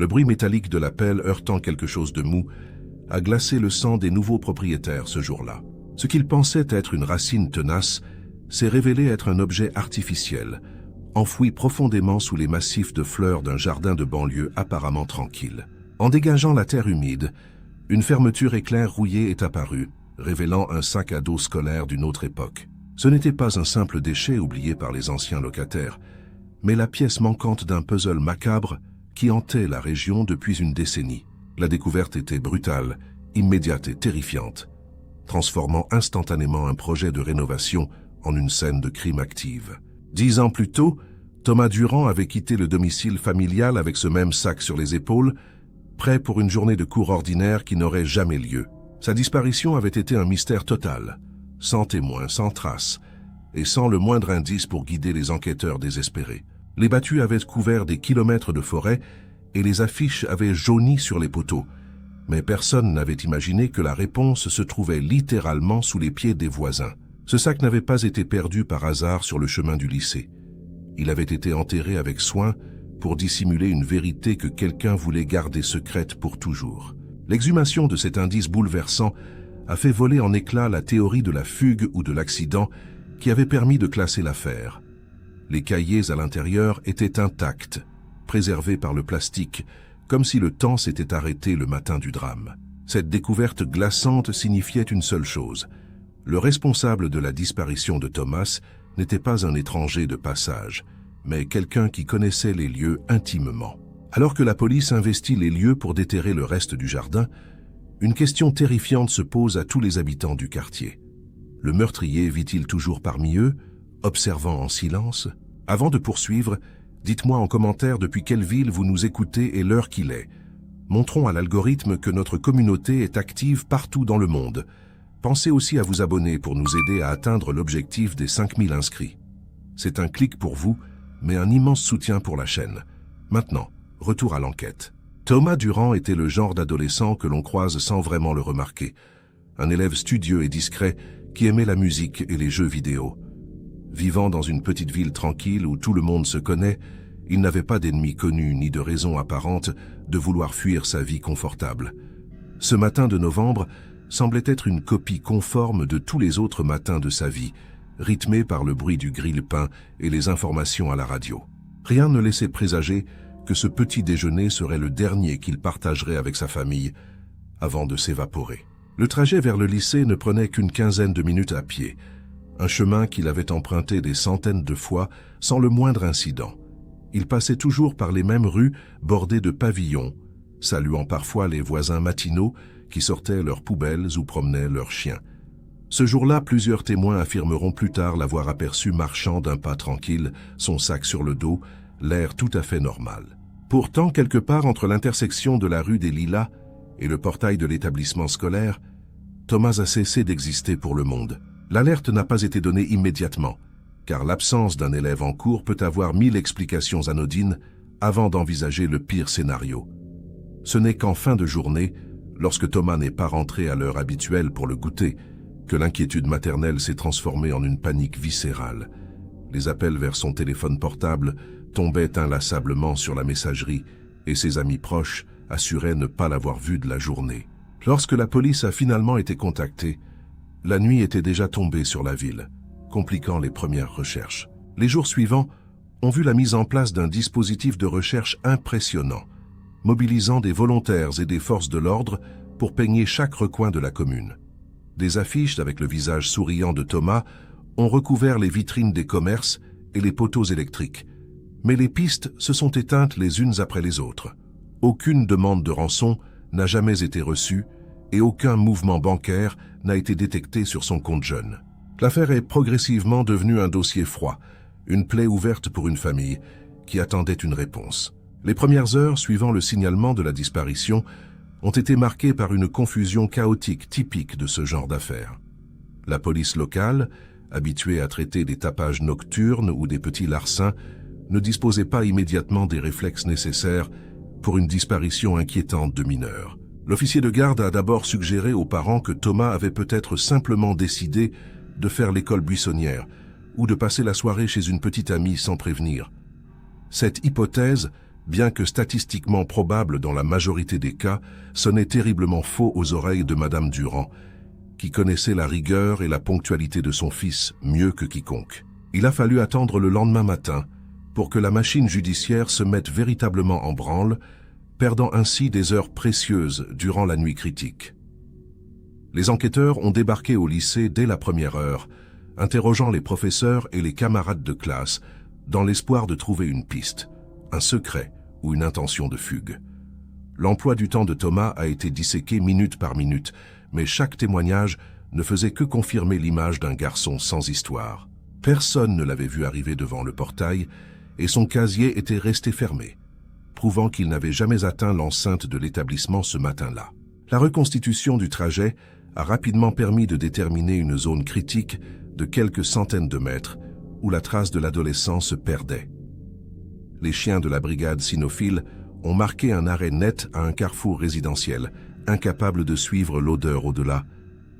Le bruit métallique de la pelle heurtant quelque chose de mou a glacé le sang des nouveaux propriétaires ce jour-là. Ce qu'ils pensaient être une racine tenace s'est révélé être un objet artificiel, enfoui profondément sous les massifs de fleurs d'un jardin de banlieue apparemment tranquille. En dégageant la terre humide, une fermeture éclair rouillée est apparue, révélant un sac à dos scolaire d'une autre époque. Ce n'était pas un simple déchet oublié par les anciens locataires, mais la pièce manquante d'un puzzle macabre qui hantait la région depuis une décennie. La découverte était brutale, immédiate et terrifiante, transformant instantanément un projet de rénovation en une scène de crime active. 10 ans plus tôt, Thomas Durand avait quitté le domicile familial avec ce même sac sur les épaules, prêt pour une journée de cours ordinaire qui n'aurait jamais lieu. Sa disparition avait été un mystère total, sans témoin, sans trace, et sans le moindre indice pour guider les enquêteurs désespérés. Les battues avaient couvert des kilomètres de forêt et les affiches avaient jauni sur les poteaux, mais personne n'avait imaginé que la réponse se trouvait littéralement sous les pieds des voisins. Ce sac n'avait pas été perdu par hasard sur le chemin du lycée. Il avait été enterré avec soin pour dissimuler une vérité que quelqu'un voulait garder secrète pour toujours. L'exhumation de cet indice bouleversant a fait voler en éclats la théorie de la fugue ou de l'accident qui avait permis de classer l'affaire. Les cahiers à l'intérieur étaient intacts, préservés par le plastique, comme si le temps s'était arrêté le matin du drame. Cette découverte glaçante signifiait une seule chose. Le responsable de la disparition de Thomas n'était pas un étranger de passage, mais quelqu'un qui connaissait les lieux intimement. Alors que la police investit les lieux pour déterrer le reste du jardin, une question terrifiante se pose à tous les habitants du quartier. Le meurtrier vit-il toujours parmi eux, observant en silence? Avant de poursuivre, dites-moi en commentaire depuis quelle ville vous nous écoutez et l'heure qu'il est. Montrons à l'algorithme que notre communauté est active partout dans le monde. Pensez aussi à vous abonner pour nous aider à atteindre l'objectif des 5000 inscrits. C'est un clic pour vous, mais un immense soutien pour la chaîne. Maintenant, retour à l'enquête. Thomas Durand était le genre d'adolescent que l'on croise sans vraiment le remarquer. Un élève studieux et discret qui aimait la musique et les jeux vidéo. Vivant dans une petite ville tranquille où tout le monde se connaît, il n'avait pas d'ennemis connus ni de raison apparente de vouloir fuir sa vie confortable. Ce matin de novembre semblait être une copie conforme de tous les autres matins de sa vie, rythmé par le bruit du grille-pain et les informations à la radio. Rien ne laissait présager que ce petit déjeuner serait le dernier qu'il partagerait avec sa famille avant de s'évaporer. Le trajet vers le lycée ne prenait qu'une quinzaine de minutes à pied, un chemin qu'il avait emprunté des centaines de fois sans le moindre incident. Il passait toujours par les mêmes rues bordées de pavillons, saluant parfois les voisins matinaux qui sortaient leurs poubelles ou promenaient leurs chiens. Ce jour-là, plusieurs témoins affirmeront plus tard l'avoir aperçu marchant d'un pas tranquille, son sac sur le dos, l'air tout à fait normal. Pourtant, quelque part entre l'intersection de la rue des Lilas et le portail de l'établissement scolaire, Thomas a cessé d'exister pour le monde. L'alerte n'a pas été donnée immédiatement, car l'absence d'un élève en cours peut avoir 1000 explications anodines avant d'envisager le pire scénario. Ce n'est qu'en fin de journée, lorsque Thomas n'est pas rentré à l'heure habituelle pour le goûter, que l'inquiétude maternelle s'est transformée en une panique viscérale. Les appels vers son téléphone portable tombaient inlassablement sur la messagerie et ses amis proches assuraient ne pas l'avoir vu de la journée. Lorsque la police a finalement été contactée, la nuit était déjà tombée sur la ville, compliquant les premières recherches. Les jours suivants ont vu la mise en place d'un dispositif de recherche impressionnant, mobilisant des volontaires et des forces de l'ordre pour peigner chaque recoin de la commune. Des affiches avec le visage souriant de Thomas ont recouvert les vitrines des commerces et les poteaux électriques. Mais les pistes se sont éteintes les unes après les autres. Aucune demande de rançon n'a jamais été reçue et aucun mouvement bancaire n'a été détecté sur son compte jeune. L'affaire est progressivement devenue un dossier froid, une plaie ouverte pour une famille qui attendait une réponse. Les premières heures suivant le signalement de la disparition ont été marquées par une confusion chaotique typique de ce genre d'affaires. La police locale, habituée à traiter des tapages nocturnes ou des petits larcins, ne disposait pas immédiatement des réflexes nécessaires pour une disparition inquiétante de mineurs. L'officier de garde a d'abord suggéré aux parents que Thomas avait peut-être simplement décidé de faire l'école buissonnière ou de passer la soirée chez une petite amie sans prévenir. Cette hypothèse bien que statistiquement probable dans la majorité des cas, sonnait terriblement faux aux oreilles de Madame Durand, qui connaissait la rigueur et la ponctualité de son fils mieux que quiconque. Il a fallu attendre le lendemain matin pour que la machine judiciaire se mette véritablement en branle, perdant ainsi des heures précieuses durant la nuit critique. Les enquêteurs ont débarqué au lycée dès la première heure, interrogeant les professeurs et les camarades de classe dans l'espoir de trouver une piste, un secret ou une intention de fugue. L'emploi du temps de Thomas a été disséqué minute par minute, mais chaque témoignage ne faisait que confirmer l'image d'un garçon sans histoire. Personne ne l'avait vu arriver devant le portail et son casier était resté fermé, prouvant qu'il n'avait jamais atteint l'enceinte de l'établissement ce matin-là. La reconstitution du trajet a rapidement permis de déterminer une zone critique de quelques centaines de mètres où la trace de l'adolescent se perdait. Les chiens de la brigade cynophile ont marqué un arrêt net à un carrefour résidentiel, incapable de suivre l'odeur au-delà,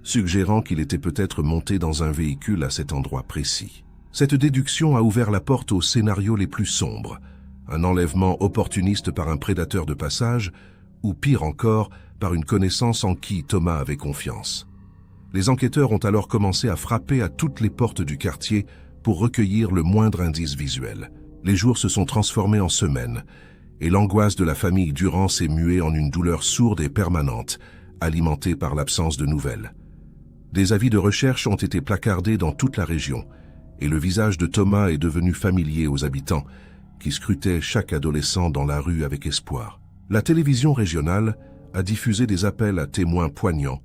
suggérant qu'il était peut-être monté dans un véhicule à cet endroit précis. Cette déduction a ouvert la porte aux scénarios les plus sombres, un enlèvement opportuniste par un prédateur de passage, ou pire encore, par une connaissance en qui Thomas avait confiance. Les enquêteurs ont alors commencé à frapper à toutes les portes du quartier pour recueillir le moindre indice visuel. Les jours se sont transformés en semaines, et l'angoisse de la famille Durand s'est muée en une douleur sourde et permanente, alimentée par l'absence de nouvelles. Des avis de recherche ont été placardés dans toute la région, et le visage de Thomas est devenu familier aux habitants, qui scrutaient chaque adolescent dans la rue avec espoir. La télévision régionale a diffusé des appels à témoins poignants,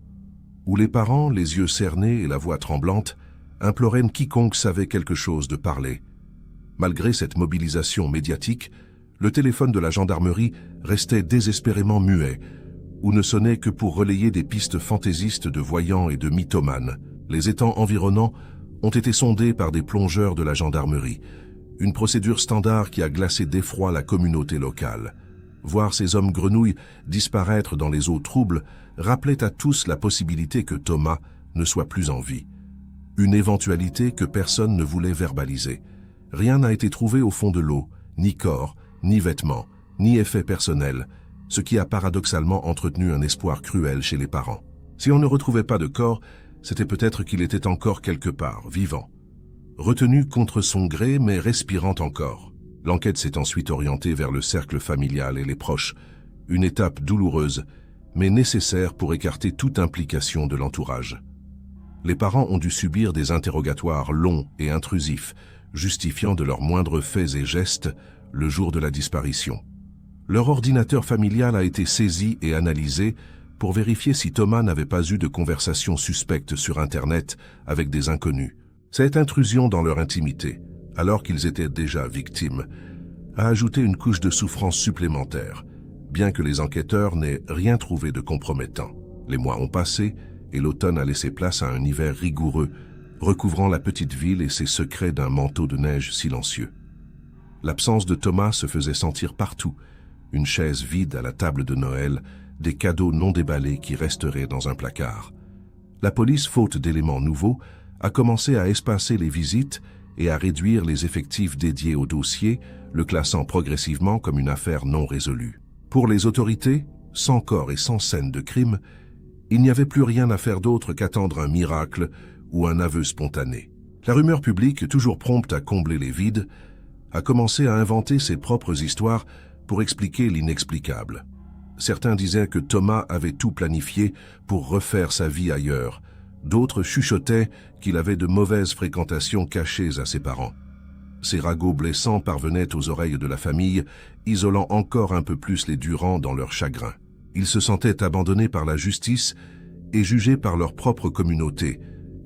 où les parents, les yeux cernés et la voix tremblante, imploraient quiconque savait quelque chose de parler. Malgré cette mobilisation médiatique, le téléphone de la gendarmerie restait désespérément muet, ou ne sonnait que pour relayer des pistes fantaisistes de voyants et de mythomanes. Les étangs environnants ont été sondés par des plongeurs de la gendarmerie, une procédure standard qui a glacé d'effroi la communauté locale. Voir ces hommes grenouilles disparaître dans les eaux troubles rappelait à tous la possibilité que Thomas ne soit plus en vie. Une éventualité que personne ne voulait verbaliser. Rien n'a été trouvé au fond de l'eau, ni corps, ni vêtements, ni effets personnels, ce qui a paradoxalement entretenu un espoir cruel chez les parents. Si on ne retrouvait pas de corps, c'était peut-être qu'il était encore quelque part, vivant. Retenu contre son gré, mais respirant encore. L'enquête s'est ensuite orientée vers le cercle familial et les proches, une étape douloureuse, mais nécessaire pour écarter toute implication de l'entourage. Les parents ont dû subir des interrogatoires longs et intrusifs, justifiant de leurs moindres faits et gestes le jour de la disparition. Leur ordinateur familial a été saisi et analysé pour vérifier si Thomas n'avait pas eu de conversations suspectes sur Internet avec des inconnus. Cette intrusion dans leur intimité, alors qu'ils étaient déjà victimes, a ajouté une couche de souffrance supplémentaire, bien que les enquêteurs n'aient rien trouvé de compromettant. Les mois ont passé et l'automne a laissé place à un hiver rigoureux, recouvrant la petite ville et ses secrets d'un manteau de neige silencieux. L'absence de Thomas se faisait sentir partout, une chaise vide à la table de Noël, des cadeaux non déballés qui resteraient dans un placard. La police, faute d'éléments nouveaux, a commencé à espacer les visites et à réduire les effectifs dédiés au dossier, le classant progressivement comme une affaire non résolue. Pour les autorités, sans corps et sans scène de crime, il n'y avait plus rien à faire d'autre qu'attendre un miracle ou un aveu spontané. La rumeur publique, toujours prompte à combler les vides, a commencé à inventer ses propres histoires pour expliquer l'inexplicable. Certains disaient que Thomas avait tout planifié pour refaire sa vie ailleurs. D'autres chuchotaient qu'il avait de mauvaises fréquentations cachées à ses parents. Ces ragots blessants parvenaient aux oreilles de la famille, isolant encore un peu plus les Durand dans leur chagrin. Ils se sentaient abandonnés par la justice et jugés par leur propre communauté,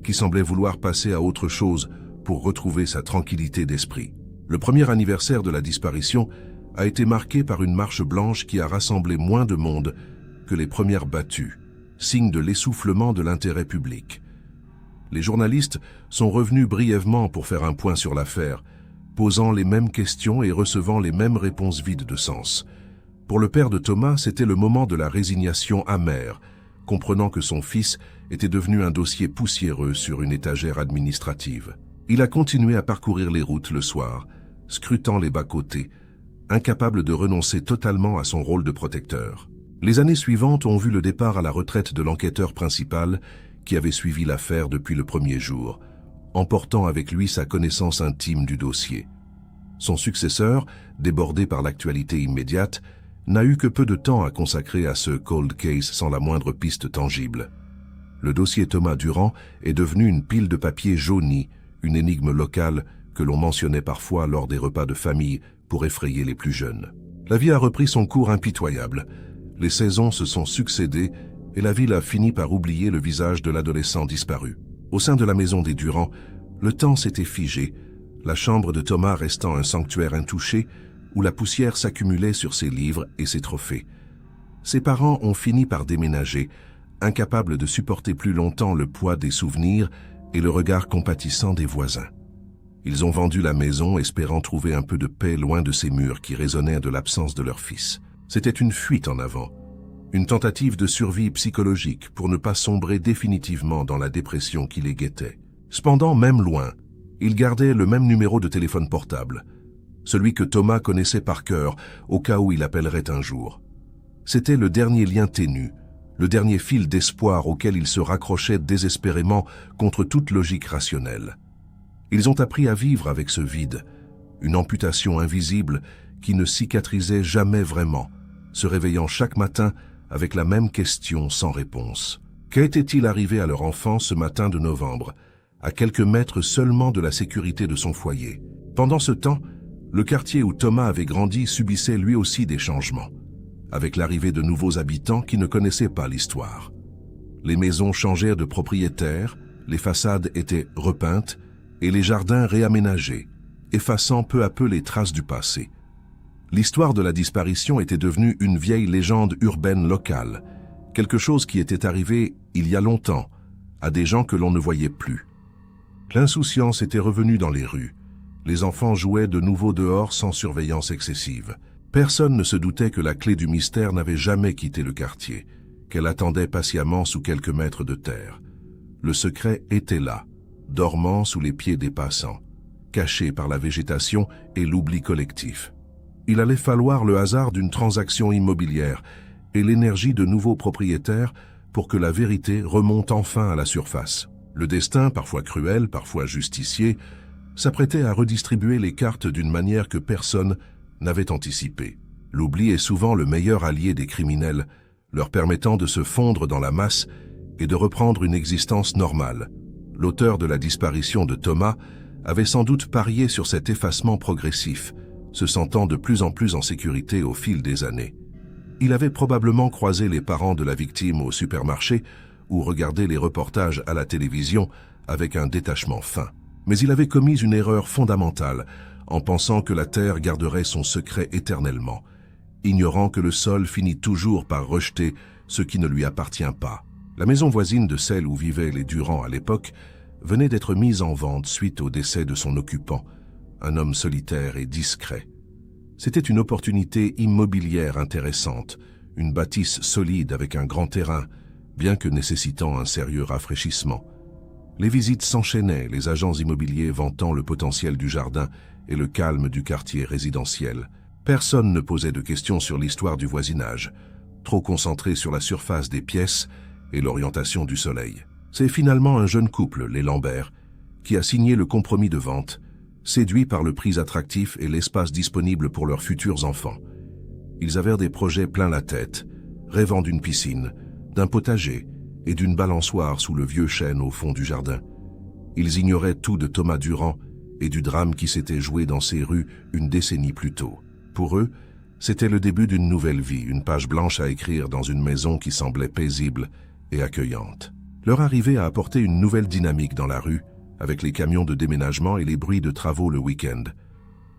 qui semblait vouloir passer à autre chose pour retrouver sa tranquillité d'esprit. Le premier anniversaire de la disparition a été marqué par une marche blanche qui a rassemblé moins de monde que les premières battues, signe de l'essoufflement de l'intérêt public. Les journalistes sont revenus brièvement pour faire un point sur l'affaire, posant les mêmes questions et recevant les mêmes réponses vides de sens. Pour le père de Thomas, c'était le moment de la résignation amère, comprenant que son fils était devenu un dossier poussiéreux sur une étagère administrative. Il a continué à parcourir les routes le soir, scrutant les bas-côtés, incapable de renoncer totalement à son rôle de protecteur. Les années suivantes ont vu le départ à la retraite de l'enquêteur principal qui avait suivi l'affaire depuis le premier jour, emportant avec lui sa connaissance intime du dossier. Son successeur, débordé par l'actualité immédiate, n'a eu que peu de temps à consacrer à ce cold case sans la moindre piste tangible. Le dossier Thomas Durand est devenu une pile de papier jauni, une énigme locale que l'on mentionnait parfois lors des repas de famille pour effrayer les plus jeunes. La vie a repris son cours impitoyable. Les saisons se sont succédées et la ville a fini par oublier le visage de l'adolescent disparu. Au sein de la maison des Durand, le temps s'était figé, la chambre de Thomas restant un sanctuaire intouché où la poussière s'accumulait sur ses livres et ses trophées. Ses parents ont fini par déménager, incapables de supporter plus longtemps le poids des souvenirs et le regard compatissant des voisins. Ils ont vendu la maison espérant trouver un peu de paix loin de ces murs qui résonnaient de l'absence de leur fils. C'était une fuite en avant, une tentative de survie psychologique pour ne pas sombrer définitivement dans la dépression qui les guettait. Cependant, même loin, ils gardaient le même numéro de téléphone portable, celui que Thomas connaissait par cœur au cas où il appellerait un jour. C'était le dernier lien ténu, le dernier fil d'espoir auquel ils se raccrochaient désespérément contre toute logique rationnelle. Ils ont appris à vivre avec ce vide, une amputation invisible qui ne cicatrisait jamais vraiment, se réveillant chaque matin avec la même question sans réponse. Qu'était-il arrivé à leur enfant ce matin de novembre, à quelques mètres seulement de la sécurité de son foyer? Pendant ce temps, le quartier où Thomas avait grandi subissait lui aussi des changements, avec l'arrivée de nouveaux habitants qui ne connaissaient pas l'histoire. Les maisons changèrent de propriétaires, les façades étaient repeintes et les jardins réaménagés, effaçant peu à peu les traces du passé. L'histoire de la disparition était devenue une vieille légende urbaine locale, quelque chose qui était arrivé il y a longtemps, à des gens que l'on ne voyait plus. L'insouciance était revenue dans les rues. Les enfants jouaient de nouveau dehors sans surveillance excessive. Personne ne se doutait que la clé du mystère n'avait jamais quitté le quartier, qu'elle attendait patiemment sous quelques mètres de terre. Le secret était là, dormant sous les pieds des passants, caché par la végétation et l'oubli collectif. Il allait falloir le hasard d'une transaction immobilière et l'énergie de nouveaux propriétaires pour que la vérité remonte enfin à la surface. Le destin, parfois cruel, parfois justicier, s'apprêtait à redistribuer les cartes d'une manière que personne n'avait anticipée. L'oubli est souvent le meilleur allié des criminels, leur permettant de se fondre dans la masse et de reprendre une existence normale. L'auteur de la disparition de Thomas avait sans doute parié sur cet effacement progressif, se sentant de plus en plus en sécurité au fil des années. Il avait probablement croisé les parents de la victime au supermarché ou regardé les reportages à la télévision avec un détachement fin. Mais il avait commis une erreur fondamentale en pensant que la terre garderait son secret éternellement, ignorant que le sol finit toujours par rejeter ce qui ne lui appartient pas. La maison voisine de celle où vivaient les Durand à l'époque venait d'être mise en vente suite au décès de son occupant, un homme solitaire et discret. C'était une opportunité immobilière intéressante, une bâtisse solide avec un grand terrain, bien que nécessitant un sérieux rafraîchissement. Les visites s'enchaînaient, les agents immobiliers vantant le potentiel du jardin et le calme du quartier résidentiel. Personne ne posait de questions sur l'histoire du voisinage, trop concentré sur la surface des pièces et l'orientation du soleil. C'est finalement un jeune couple, les Lambert, qui a signé le compromis de vente, séduits par le prix attractif et l'espace disponible pour leurs futurs enfants. Ils avaient des projets plein la tête, rêvant d'une piscine, d'un potager et d'une balançoire sous le vieux chêne au fond du jardin. Ils ignoraient tout de Thomas Durand et du drame qui s'était joué dans ces rues une décennie plus tôt. Pour eux, c'était le début d'une nouvelle vie, une page blanche à écrire dans une maison qui semblait paisible et accueillante. Leur arrivée a apporté une nouvelle dynamique dans la rue, avec les camions de déménagement et les bruits de travaux le week-end.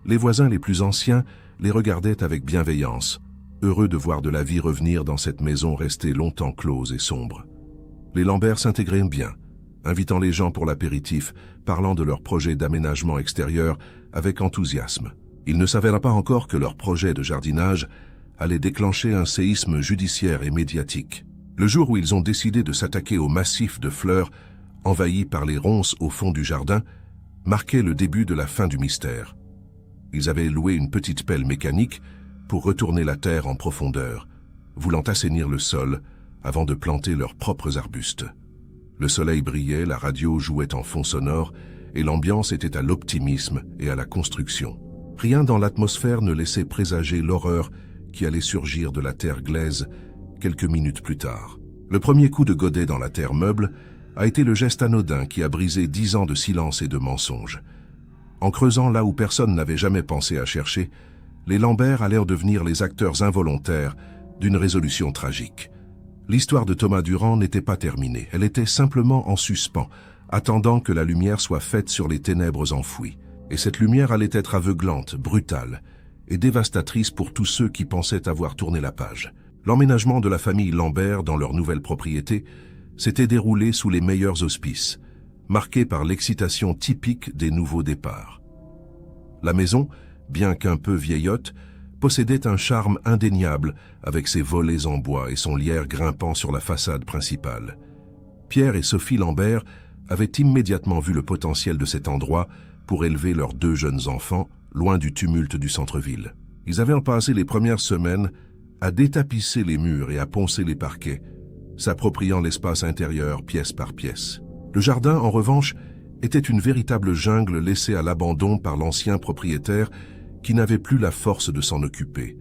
Les voisins les plus anciens les regardaient avec bienveillance, heureux de voir de la vie revenir dans cette maison restée longtemps close et sombre. Les Lambert s'intégraient bien, invitant les gens pour l'apéritif, parlant de leur projet d'aménagement extérieur avec enthousiasme. Ils ne savaient pas encore que leur projet de jardinage allait déclencher un séisme judiciaire et médiatique. Le jour où ils ont décidé de s'attaquer au massif de fleurs envahi par les ronces au fond du jardin, marquait le début de la fin du mystère. Ils avaient loué une petite pelle mécanique pour retourner la terre en profondeur, voulant assainir le sol avant de planter leurs propres arbustes. Le soleil brillait, la radio jouait en fond sonore et l'ambiance était à l'optimisme et à la construction. Rien dans l'atmosphère ne laissait présager l'horreur qui allait surgir de la terre glaise quelques minutes plus tard. Le premier coup de godet dans la terre meuble a été le geste anodin qui a brisé 10 ans de silence et de mensonges. En creusant là où personne n'avait jamais pensé à chercher, les Lambert allèrent devenir les acteurs involontaires d'une résolution tragique. L'histoire de Thomas Durand n'était pas terminée, elle était simplement en suspens, attendant que la lumière soit faite sur les ténèbres enfouies. Et cette lumière allait être aveuglante, brutale et dévastatrice pour tous ceux qui pensaient avoir tourné la page. L'emménagement de la famille Lambert dans leur nouvelle propriété s'était déroulé sous les meilleurs auspices, marqué par l'excitation typique des nouveaux départs. La maison, bien qu'un peu vieillotte, possédait un charme indéniable avec ses volets en bois et son lierre grimpant sur la façade principale. Pierre et Sophie Lambert avaient immédiatement vu le potentiel de cet endroit pour élever leurs 2 jeunes enfants, loin du tumulte du centre-ville. Ils avaient passé les premières semaines à détapisser les murs et à poncer les parquets, s'appropriant l'espace intérieur pièce par pièce. Le jardin, en revanche, était une véritable jungle laissée à l'abandon par l'ancien propriétaire qui n'avait plus la force de s'en occuper.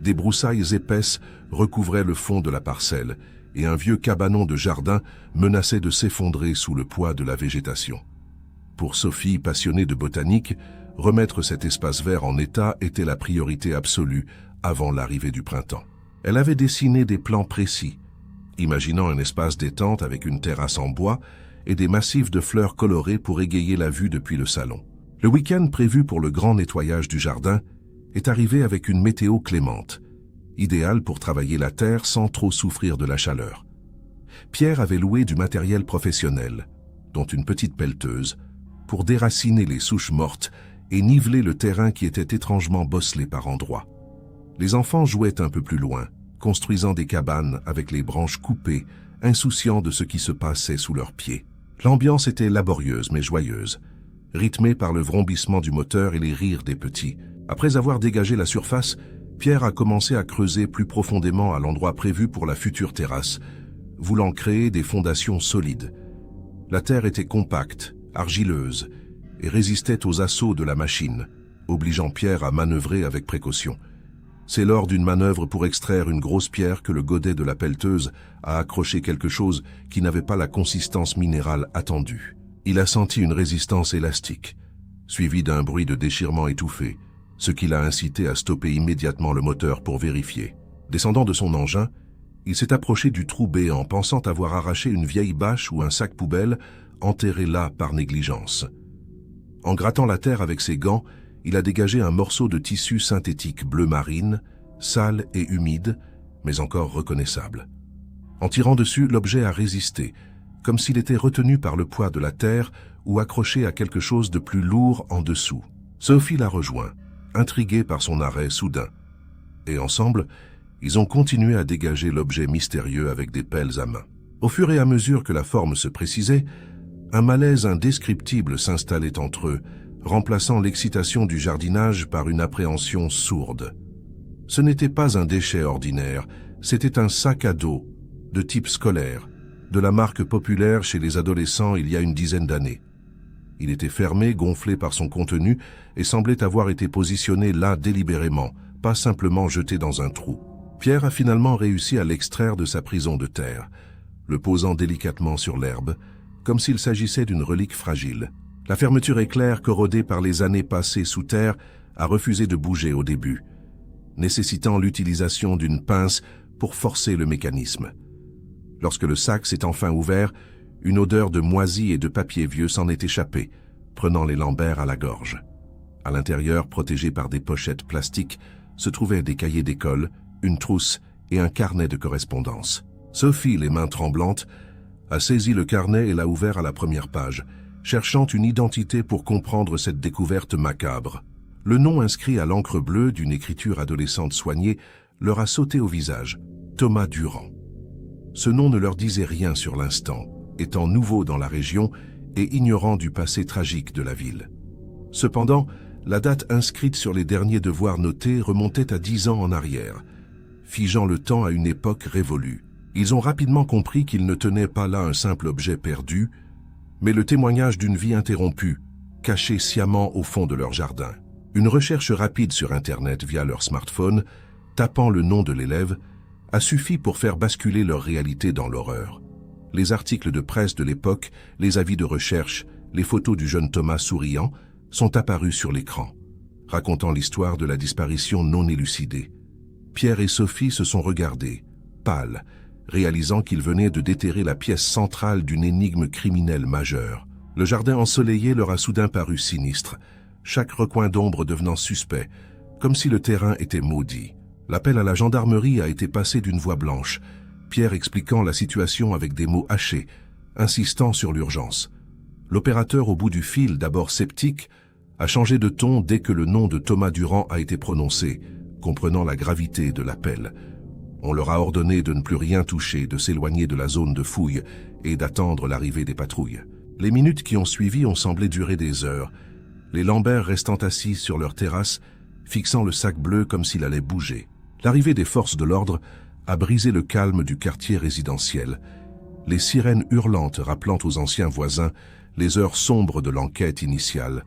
Des broussailles épaisses recouvraient le fond de la parcelle et un vieux cabanon de jardin menaçait de s'effondrer sous le poids de la végétation. Pour Sophie, passionnée de botanique, remettre cet espace vert en état était la priorité absolue avant l'arrivée du printemps. Elle avait dessiné des plans précis, imaginant un espace détente avec une terrasse en bois et des massifs de fleurs colorées pour égayer la vue depuis le salon. Le week-end prévu pour le grand nettoyage du jardin est arrivé avec une météo clémente, idéale pour travailler la terre sans trop souffrir de la chaleur. Pierre avait loué du matériel professionnel, dont une petite pelleteuse, pour déraciner les souches mortes et niveler le terrain qui était étrangement bosselé par endroits. Les enfants jouaient un peu plus loin, construisant des cabanes avec les branches coupées, insouciants de ce qui se passait sous leurs pieds. L'ambiance était laborieuse mais joyeuse, rythmée par le vrombissement du moteur et les rires des petits. Après avoir dégagé la surface, Pierre a commencé à creuser plus profondément à l'endroit prévu pour la future terrasse, voulant créer des fondations solides. La terre était compacte, argileuse, et résistait aux assauts de la machine, obligeant Pierre à manœuvrer avec précaution. C'est lors d'une manœuvre pour extraire une grosse pierre que le godet de la pelleteuse a accroché quelque chose qui n'avait pas la consistance minérale attendue. Il a senti une résistance élastique, suivie d'un bruit de déchirement étouffé, ce qui l'a incité à stopper immédiatement le moteur pour vérifier. Descendant de son engin, il s'est approché du trou béant, pensant avoir arraché une vieille bâche ou un sac poubelle enterré là par négligence. En grattant la terre avec ses gants, il a dégagé un morceau de tissu synthétique bleu marine, sale et humide, mais encore reconnaissable. En tirant dessus, l'objet a résisté, comme s'il était retenu par le poids de la terre ou accroché à quelque chose de plus lourd en dessous. Sophie l'a rejoint, intriguée par son arrêt soudain. Et ensemble, ils ont continué à dégager l'objet mystérieux avec des pelles à main. Au fur et à mesure que la forme se précisait, un malaise indescriptible s'installait entre eux, remplaçant l'excitation du jardinage par une appréhension sourde. Ce n'était pas un déchet ordinaire, c'était un sac à dos, de type scolaire, de la marque populaire chez les adolescents il y a une dizaine d'années. Il était fermé, gonflé par son contenu, et semblait avoir été positionné là délibérément, pas simplement jeté dans un trou. Pierre a finalement réussi à l'extraire de sa prison de terre, le posant délicatement sur l'herbe, comme s'il s'agissait d'une relique fragile. La fermeture éclair, corrodée par les années passées sous terre, a refusé de bouger au début, nécessitant l'utilisation d'une pince pour forcer le mécanisme. Lorsque le sac s'est enfin ouvert, une odeur de moisi et de papier vieux s'en est échappée, prenant les Lambert à la gorge. À l'intérieur, protégé par des pochettes plastiques, se trouvaient des cahiers d'école, une trousse et un carnet de correspondance. Sophie, les mains tremblantes, a saisi le carnet et l'a ouvert à la première page, cherchant une identité pour comprendre cette découverte macabre. Le nom inscrit à l'encre bleue d'une écriture adolescente soignée leur a sauté au visage, Thomas Durand. Ce nom ne leur disait rien sur l'instant, étant nouveau dans la région et ignorant du passé tragique de la ville. Cependant, La date inscrite sur les derniers devoirs notés remontait à 10 ans en arrière, figeant le temps à une époque révolue. Ils ont rapidement compris qu'ils ne tenaient pas là un simple objet perdu, mais le témoignage d'une vie interrompue, cachée sciemment au fond de leur jardin. Une recherche rapide sur Internet via leur smartphone, tapant le nom de l'élève, a suffi pour faire basculer leur réalité dans l'horreur. Les articles de presse de l'époque, les avis de recherche, les photos du jeune Thomas souriant sont apparus sur l'écran, racontant l'histoire de la disparition non élucidée. Pierre et Sophie se sont regardés, pâles, réalisant qu'ils venaient de déterrer la pièce centrale d'une énigme criminelle majeure. Le jardin ensoleillé leur a soudain paru sinistre, chaque recoin d'ombre devenant suspect, comme si le terrain était maudit. L'appel à la gendarmerie a été passé d'une voix blanche, Pierre expliquant la situation avec des mots hachés, insistant sur l'urgence. L'opérateur au bout du fil, d'abord sceptique, a changé de ton dès que le nom de Thomas Durand a été prononcé, comprenant la gravité de l'appel. On leur a ordonné de ne plus rien toucher, de s'éloigner de la zone de fouille et d'attendre l'arrivée des patrouilles. Les minutes qui ont suivi ont semblé durer des heures, les Lambert restant assis sur leur terrasse, fixant le sac bleu comme s'il allait bouger. L'arrivée des forces de l'ordre a brisé le calme du quartier résidentiel, les sirènes hurlantes rappelant aux anciens voisins les heures sombres de l'enquête initiale.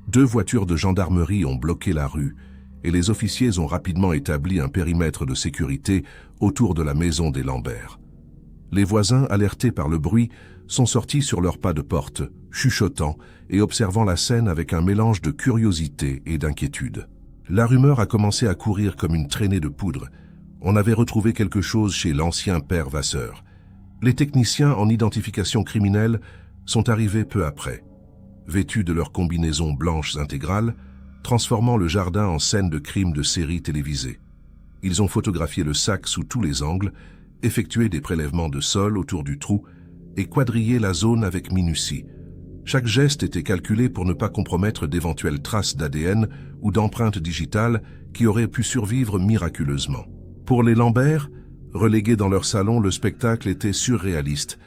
2 voitures de gendarmerie ont bloqué la rue et les officiers ont rapidement établi un périmètre de sécurité autour de la maison des Lambert. Les voisins, alertés par le bruit, sont sortis sur leurs pas de porte, chuchotant et observant la scène avec un mélange de curiosité et d'inquiétude. La rumeur a commencé à courir comme une traînée de poudre. On avait retrouvé quelque chose chez l'ancien père Vasseur. Les techniciens en identification criminelle sont arrivés peu après, vêtus de leurs combinaisons blanches intégrales, transformant le jardin en scène de crime de série télévisée. Ils ont photographié le sac sous tous les angles, effectué des prélèvements de sol autour du trou et quadrillé la zone avec minutie. Chaque geste était calculé pour ne pas compromettre d'éventuelles traces d'ADN ou d'empreintes digitales qui auraient pu survivre miraculeusement. Pour les Lambert, relégués dans leur salon, le spectacle était surréaliste,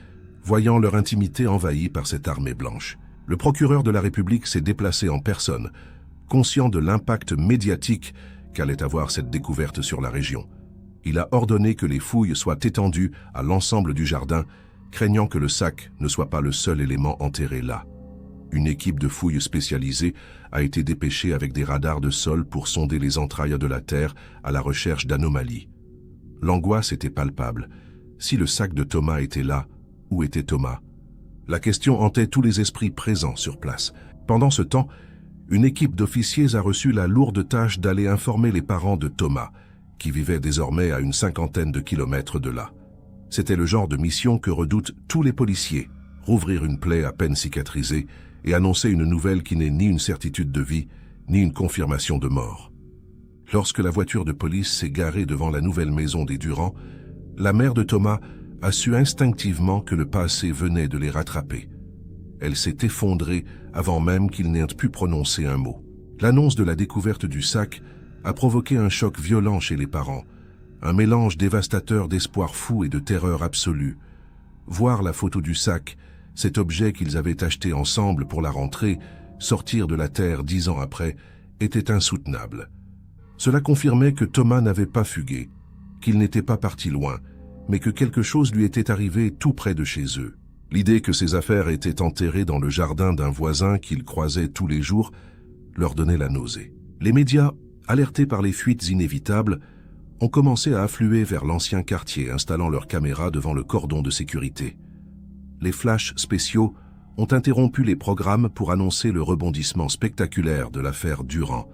voyant leur intimité envahie par cette armée blanche. Le procureur de la République s'est déplacé en personne, conscient de l'impact médiatique qu'allait avoir cette découverte sur la région. Il a ordonné que les fouilles soient étendues à l'ensemble du jardin, craignant que le sac ne soit pas le seul élément enterré là. Une équipe de fouilles spécialisée a été dépêchée avec des radars de sol pour sonder les entrailles de la terre à la recherche d'anomalies. L'angoisse était palpable. Si le sac de Thomas était là, où était Thomas? La question hantait tous les esprits présents sur place. Pendant ce temps, une équipe d'officiers a reçu la lourde tâche d'aller informer les parents de Thomas, qui vivaient désormais à une 50aine de kilomètres de là. C'était le genre de mission que redoutent tous les policiers, rouvrir une plaie à peine cicatrisée et annoncer une nouvelle qui n'est ni une certitude de vie, ni une confirmation de mort. Lorsque la voiture de police s'est garée devant la nouvelle maison des Durand, la mère de Thomas a su instinctivement que le passé venait de les rattraper. Elle s'est effondrée avant même qu'ils n'aient pu prononcer un mot. L'annonce de la découverte du sac a provoqué un choc violent chez les parents, un mélange dévastateur d'espoir fou et de terreur absolue. Voir la photo du sac, cet objet qu'ils avaient acheté ensemble pour la rentrée, sortir de la terre 10 ans après, était insoutenable. Cela confirmait que Thomas n'avait pas fugué, qu'il n'était pas parti loin, mais que quelque chose lui était arrivé tout près de chez eux. L'idée que ses affaires étaient enterrées dans le jardin d'un voisin qu'ils croisaient tous les jours leur donnait la nausée. Les médias, alertés par les fuites inévitables, ont commencé à affluer vers l'ancien quartier, installant leurs caméras devant le cordon de sécurité. Les flashs spéciaux ont interrompu les programmes pour annoncer le rebondissement spectaculaire de l'affaire Durand.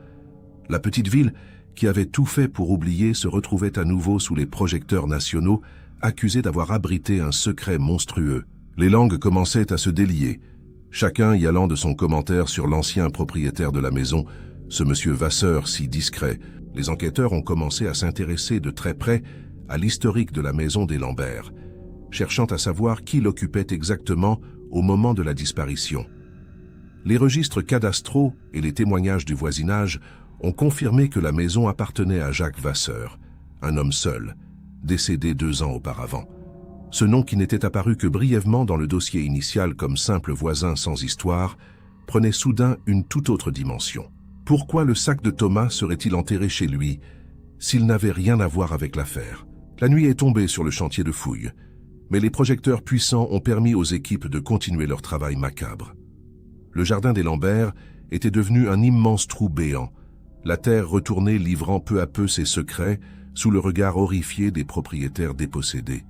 La petite ville, qui avait tout fait pour oublier, se retrouvait à nouveau sous les projecteurs nationaux, accusée d'avoir abrité un secret monstrueux. Les langues commençaient à se délier, chacun y allant de son commentaire sur l'ancien propriétaire de la maison, ce monsieur Vasseur si discret. Les enquêteurs ont commencé à s'intéresser de très près à l'historique de la maison des Lambert, cherchant à savoir qui l'occupait exactement au moment de la disparition. Les registres cadastraux et les témoignages du voisinage ont confirmé que la maison appartenait à Jacques Vasseur, un homme seul, décédé 2 ans auparavant. Ce nom qui n'était apparu que brièvement dans le dossier initial comme simple voisin sans histoire, prenait soudain une toute autre dimension. Pourquoi le sac de Thomas serait-il enterré chez lui s'il n'avait rien à voir avec l'affaire? La nuit est tombée sur le chantier de fouilles, mais les projecteurs puissants ont permis aux équipes de continuer leur travail macabre. Le jardin des Lambert était devenu un immense trou béant, la terre retournée livrant peu à peu ses secrets sous le regard horrifié des propriétaires dépossédés.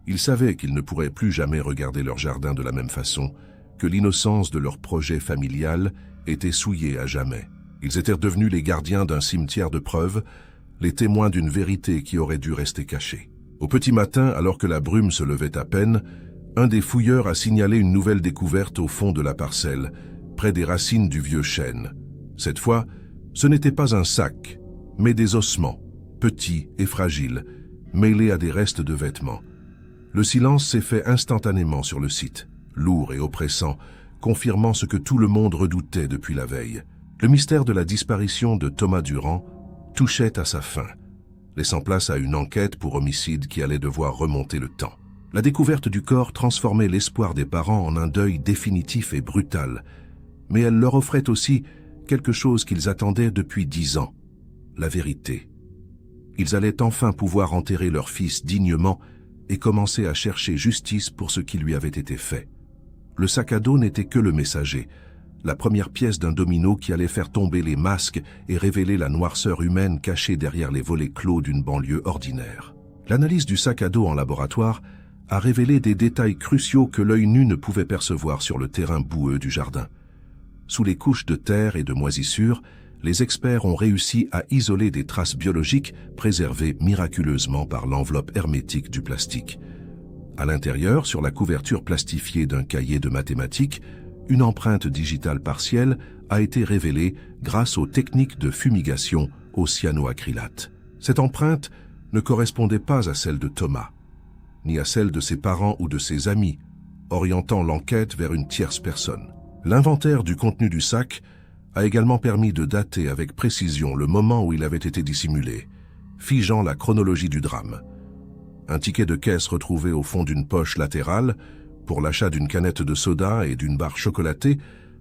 Ils savaient qu'ils ne pourraient plus jamais regarder leur jardin de la même façon, que l'innocence de leur projet familial était souillée à jamais. Ils étaient devenus les gardiens d'un cimetière de preuves, les témoins d'une vérité qui aurait dû rester cachée. Au petit matin, alors que la brume se levait à peine, un des fouilleurs a signalé une nouvelle découverte au fond de la parcelle, près des racines du vieux chêne. Cette fois, ce n'était pas un sac, mais des ossements, petits et fragiles, mêlés à des restes de vêtements. Le silence s'est fait instantanément sur le site, lourd et oppressant, confirmant ce que tout le monde redoutait depuis la veille. Le mystère de la disparition de Thomas Durand touchait à sa fin, laissant place à une enquête pour homicide qui allait devoir remonter le temps. La découverte du corps transformait l'espoir des parents en un deuil définitif et brutal, mais elle leur offrait aussi quelque chose qu'ils attendaient depuis 10 ans, la vérité. Ils allaient enfin pouvoir enterrer leur fils dignement et commencer à chercher justice pour ce qui lui avait été fait. Le sac à dos n'était que le messager, la première pièce d'un domino qui allait faire tomber les masques et révéler la noirceur humaine cachée derrière les volets clos d'une banlieue ordinaire. L'analyse du sac à dos en laboratoire a révélé des détails cruciaux que l'œil nu ne pouvait percevoir sur le terrain boueux du jardin. Sous les couches de terre et de moisissure, les experts ont réussi à isoler des traces biologiques préservées miraculeusement par l'enveloppe hermétique du plastique. À l'intérieur, sur la couverture plastifiée d'un cahier de mathématiques, une empreinte digitale partielle a été révélée grâce aux techniques de fumigation au cyanoacrylate. Cette empreinte ne correspondait pas à celle de Thomas, ni à celle de ses parents ou de ses amis, orientant l'enquête vers une tierce personne. L'inventaire du contenu du sac a également permis de dater avec précision le moment où il avait été dissimulé, figeant la chronologie du drame. Un ticket de caisse retrouvé au fond d'une poche latérale, pour l'achat d'une canette de soda et d'une barre chocolatée,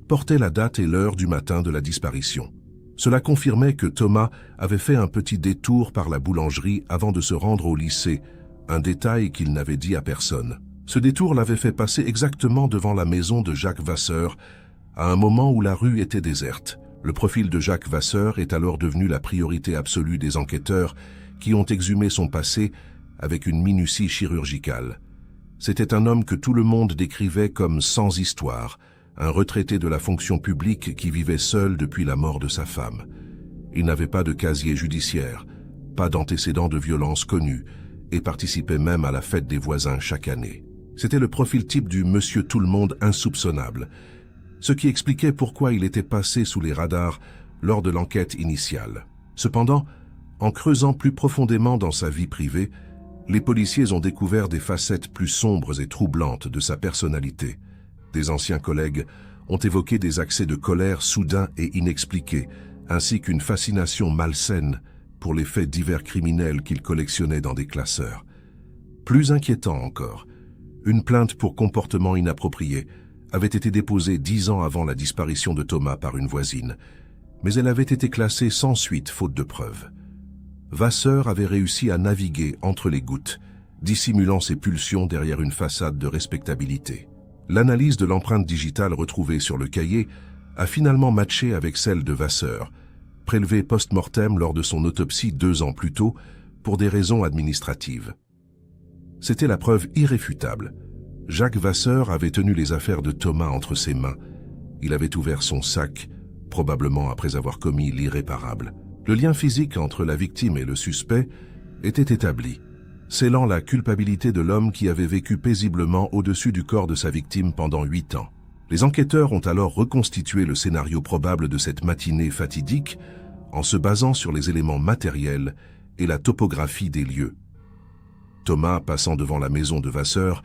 portait la date et l'heure du matin de la disparition. Cela confirmait que Thomas avait fait un petit détour par la boulangerie avant de se rendre au lycée, un détail qu'il n'avait dit à personne. Ce détour l'avait fait passer exactement devant la maison de Jacques Vasseur, à un moment où la rue était déserte. Le profil de Jacques Vasseur est alors devenu la priorité absolue des enquêteurs qui ont exhumé son passé avec une minutie chirurgicale. C'était un homme que tout le monde décrivait comme sans histoire, un retraité de la fonction publique qui vivait seul depuis la mort de sa femme. Il n'avait pas de casier judiciaire, pas d'antécédents de violence connus, et participait même à la fête des voisins chaque année. C'était le profil type du monsieur tout-le-monde insoupçonnable, ce qui expliquait pourquoi il était passé sous les radars lors de l'enquête initiale. Cependant, en creusant plus profondément dans sa vie privée, les policiers ont découvert des facettes plus sombres et troublantes de sa personnalité. Des anciens collègues ont évoqué des accès de colère soudains et inexpliqués, ainsi qu'une fascination malsaine pour les faits divers criminels qu'il collectionnait dans des classeurs. Plus inquiétant encore, une plainte pour comportement inapproprié avait été déposée 10 ans avant la disparition de Thomas par une voisine, mais elle avait été classée sans suite faute de preuves. Vasseur avait réussi à naviguer entre les gouttes, dissimulant ses pulsions derrière une façade de respectabilité. L'analyse de l'empreinte digitale retrouvée sur le cahier a finalement matché avec celle de Vasseur, prélevée post-mortem lors de son autopsie 2 ans plus tôt pour des raisons administratives. C'était la preuve irréfutable. Jacques Vasseur avait tenu les affaires de Thomas entre ses mains. Il avait ouvert son sac, probablement après avoir commis l'irréparable. Le lien physique entre la victime et le suspect était établi, scellant la culpabilité de l'homme qui avait vécu paisiblement au-dessus du corps de sa victime pendant 8 ans. Les enquêteurs ont alors reconstitué le scénario probable de cette matinée fatidique en se basant sur les éléments matériels et la topographie des lieux. Thomas, passant devant la maison de Vasseur,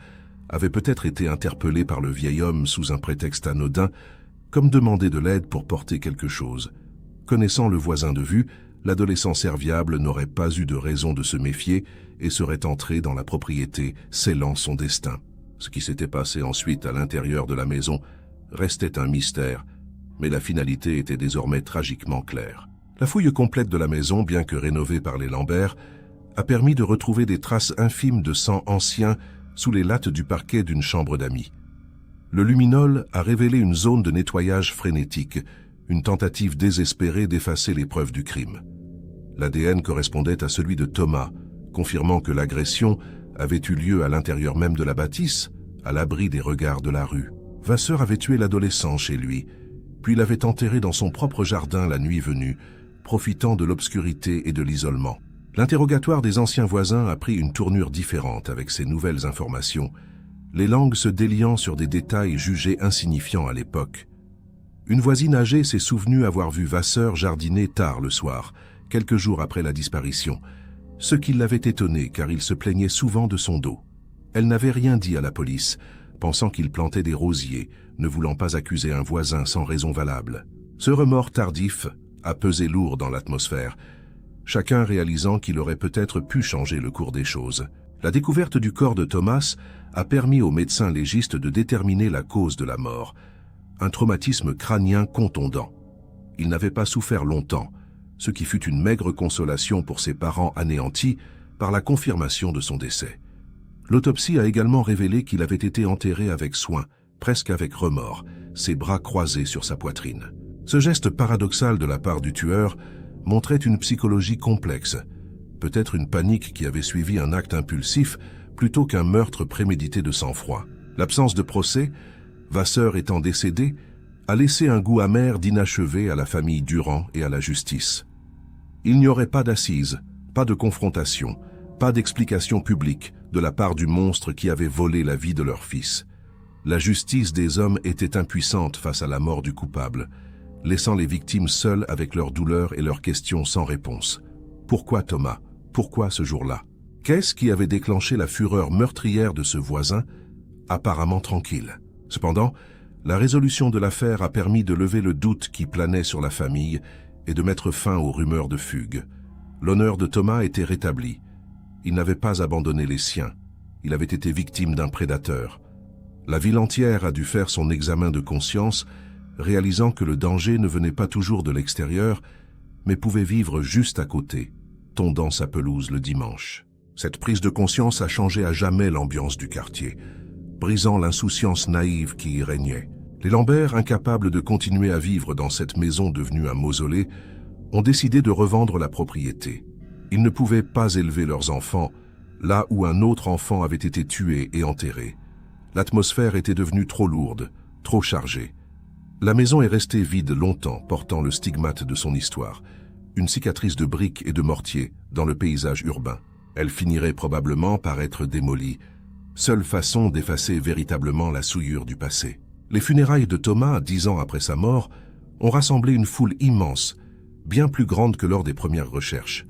avait peut-être été interpellé par le vieil homme sous un prétexte anodin, comme demander de l'aide pour porter quelque chose. Connaissant le voisin de vue, l'adolescent serviable n'aurait pas eu de raison de se méfier et serait entré dans la propriété, scellant son destin. Ce qui s'était passé ensuite à l'intérieur de la maison restait un mystère, Mais la finalité était désormais tragiquement claire. La fouille complète de la maison, bien que rénovée par les Lambert, a permis de retrouver des traces infimes de sang ancien sous les lattes du parquet d'une chambre d'amis. Le luminol a révélé une zone de nettoyage frénétique, une tentative désespérée d'effacer les preuves du crime. L'ADN correspondait à celui de Thomas, confirmant que l'agression avait eu lieu à l'intérieur même de la bâtisse, à l'abri des regards de la rue. Vasseur avait tué l'adolescent chez lui, puis l'avait enterré dans son propre jardin la nuit venue, profitant de l'obscurité et de l'isolement. L'interrogatoire des anciens voisins a pris une tournure différente avec ces nouvelles informations, les langues se déliant sur des détails jugés insignifiants à l'époque. Une voisine âgée s'est souvenue avoir vu Vasseur jardiner tard le soir, quelques jours après la disparition, ce qui l'avait étonné car il se plaignait souvent de son dos. Elle n'avait rien dit à la police, pensant qu'il plantait des rosiers, ne voulant pas accuser un voisin sans raison valable. Ce remords tardif a pesé lourd dans l'atmosphère, chacun réalisant qu'il aurait peut-être pu changer le cours des choses. La découverte du corps de Thomas a permis aux médecins légistes de déterminer la cause de la mort, un traumatisme crânien contondant. Il n'avait pas souffert longtemps, ce qui fut une maigre consolation pour ses parents anéantis par la confirmation de son décès. L'autopsie a également révélé qu'il avait été enterré avec soin, presque avec remords, ses bras croisés sur sa poitrine. Ce geste paradoxal de la part du tueur montrait une psychologie complexe, peut-être une panique qui avait suivi un acte impulsif plutôt qu'un meurtre prémédité de sang-froid. L'absence de procès, Vasseur étant décédé, a laissé un goût amer d'inachevé à la famille Durand et à la justice. Il n'y aurait pas d'assises, pas de confrontation, pas d'explication publique de la part du monstre qui avait volé la vie de leur fils. La justice des hommes était impuissante face à la mort du coupable, laissant les victimes seules avec leurs douleurs et leurs questions sans réponse. Pourquoi Thomas? Pourquoi ce jour-là? Qu'est-ce qui avait déclenché la fureur meurtrière de ce voisin, apparemment tranquille? Cependant, la résolution de l'affaire a permis de lever le doute qui planait sur la famille et de mettre fin aux rumeurs de fugue. L'honneur de Thomas était rétabli. Il n'avait pas abandonné les siens. Il avait été victime d'un prédateur. La ville entière a dû faire son examen de conscience, réalisant que le danger ne venait pas toujours de l'extérieur, mais pouvait vivre juste à côté, tondant sa pelouse le dimanche. Cette prise de conscience a changé à jamais l'ambiance du quartier, brisant l'insouciance naïve qui y régnait. Les Lambert, incapables de continuer à vivre dans cette maison devenue un mausolée, ont décidé de revendre la propriété. Ils ne pouvaient pas élever leurs enfants là où un autre enfant avait été tué et enterré. L'atmosphère était devenue trop lourde, trop chargée. La maison est restée vide longtemps, portant le stigmate de son histoire, une cicatrice de briques et de mortier dans le paysage urbain. Elle finirait probablement par être démolie, seule façon d'effacer véritablement la souillure du passé. Les funérailles de Thomas, 10 ans après sa mort, ont rassemblé une foule immense, bien plus grande que lors des premières recherches.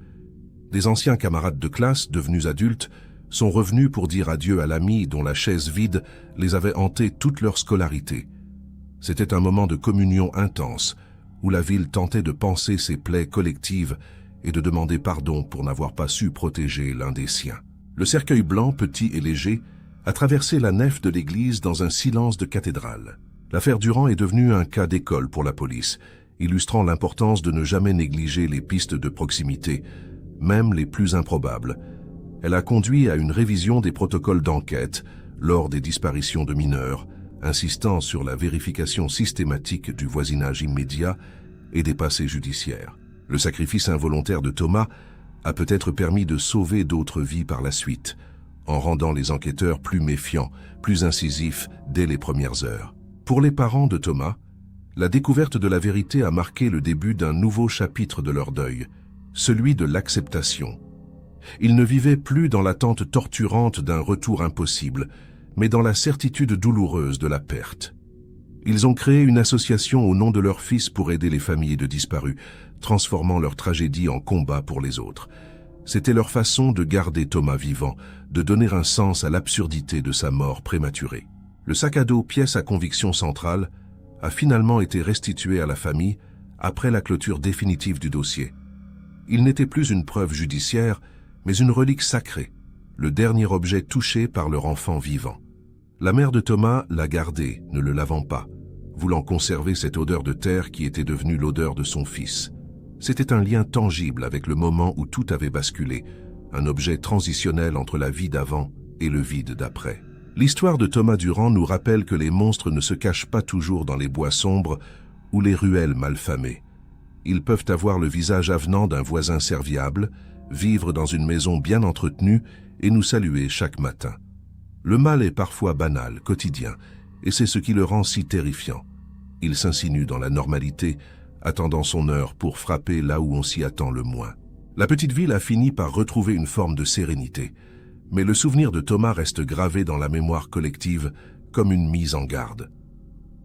Des anciens camarades de classe, devenus adultes, sont revenus pour dire adieu à l'ami dont la chaise vide les avait hantés toute leur scolarité. C'était un moment de communion intense, où la ville tentait de panser ses plaies collectives et de demander pardon pour n'avoir pas su protéger l'un des siens. Le cercueil blanc, petit et léger, a traversé la nef de l'église dans un silence de cathédrale. L'affaire Durand est devenue un cas d'école pour la police, illustrant l'importance de ne jamais négliger les pistes de proximité, même les plus improbables. Elle a conduit à une révision des protocoles d'enquête lors des disparitions de mineurs, insistant sur la vérification systématique du voisinage immédiat et des passés judiciaires. Le sacrifice involontaire de Thomas a peut-être permis de sauver d'autres vies par la suite, en rendant les enquêteurs plus méfiants, plus incisifs dès les premières heures. Pour les parents de Thomas, la découverte de la vérité a marqué le début d'un nouveau chapitre de leur deuil, celui de l'acceptation. Ils ne vivaient plus dans l'attente torturante d'un retour impossible, mais dans la certitude douloureuse de la perte. Ils ont créé une association au nom de leur fils pour aider les familles de disparus, transformant leur tragédie en combat pour les autres. C'était leur façon de garder Thomas vivant, de donner un sens à l'absurdité de sa mort prématurée. Le sac à dos, pièce à conviction centrale, a finalement été restitué à la famille après la clôture définitive du dossier. Il n'était plus une preuve judiciaire, mais une relique sacrée, le dernier objet touché par leur enfant vivant. La mère de Thomas l'a gardé, ne le lavant pas, voulant conserver cette odeur de terre qui était devenue l'odeur de son fils. C'était un lien tangible avec le moment où tout avait basculé, un objet transitionnel entre la vie d'avant et le vide d'après. L'histoire de Thomas Durand nous rappelle que les monstres ne se cachent pas toujours dans les bois sombres ou les ruelles malfamées. Ils peuvent avoir le visage avenant d'un voisin serviable, vivre dans une maison bien entretenue et nous saluer chaque matin. Le mal est parfois banal, quotidien, et c'est ce qui le rend si terrifiant. Il s'insinue dans la normalité, attendant son heure pour frapper là où on s'y attend le moins. La petite ville a fini par retrouver une forme de sérénité, mais le souvenir de Thomas reste gravé dans la mémoire collective comme une mise en garde.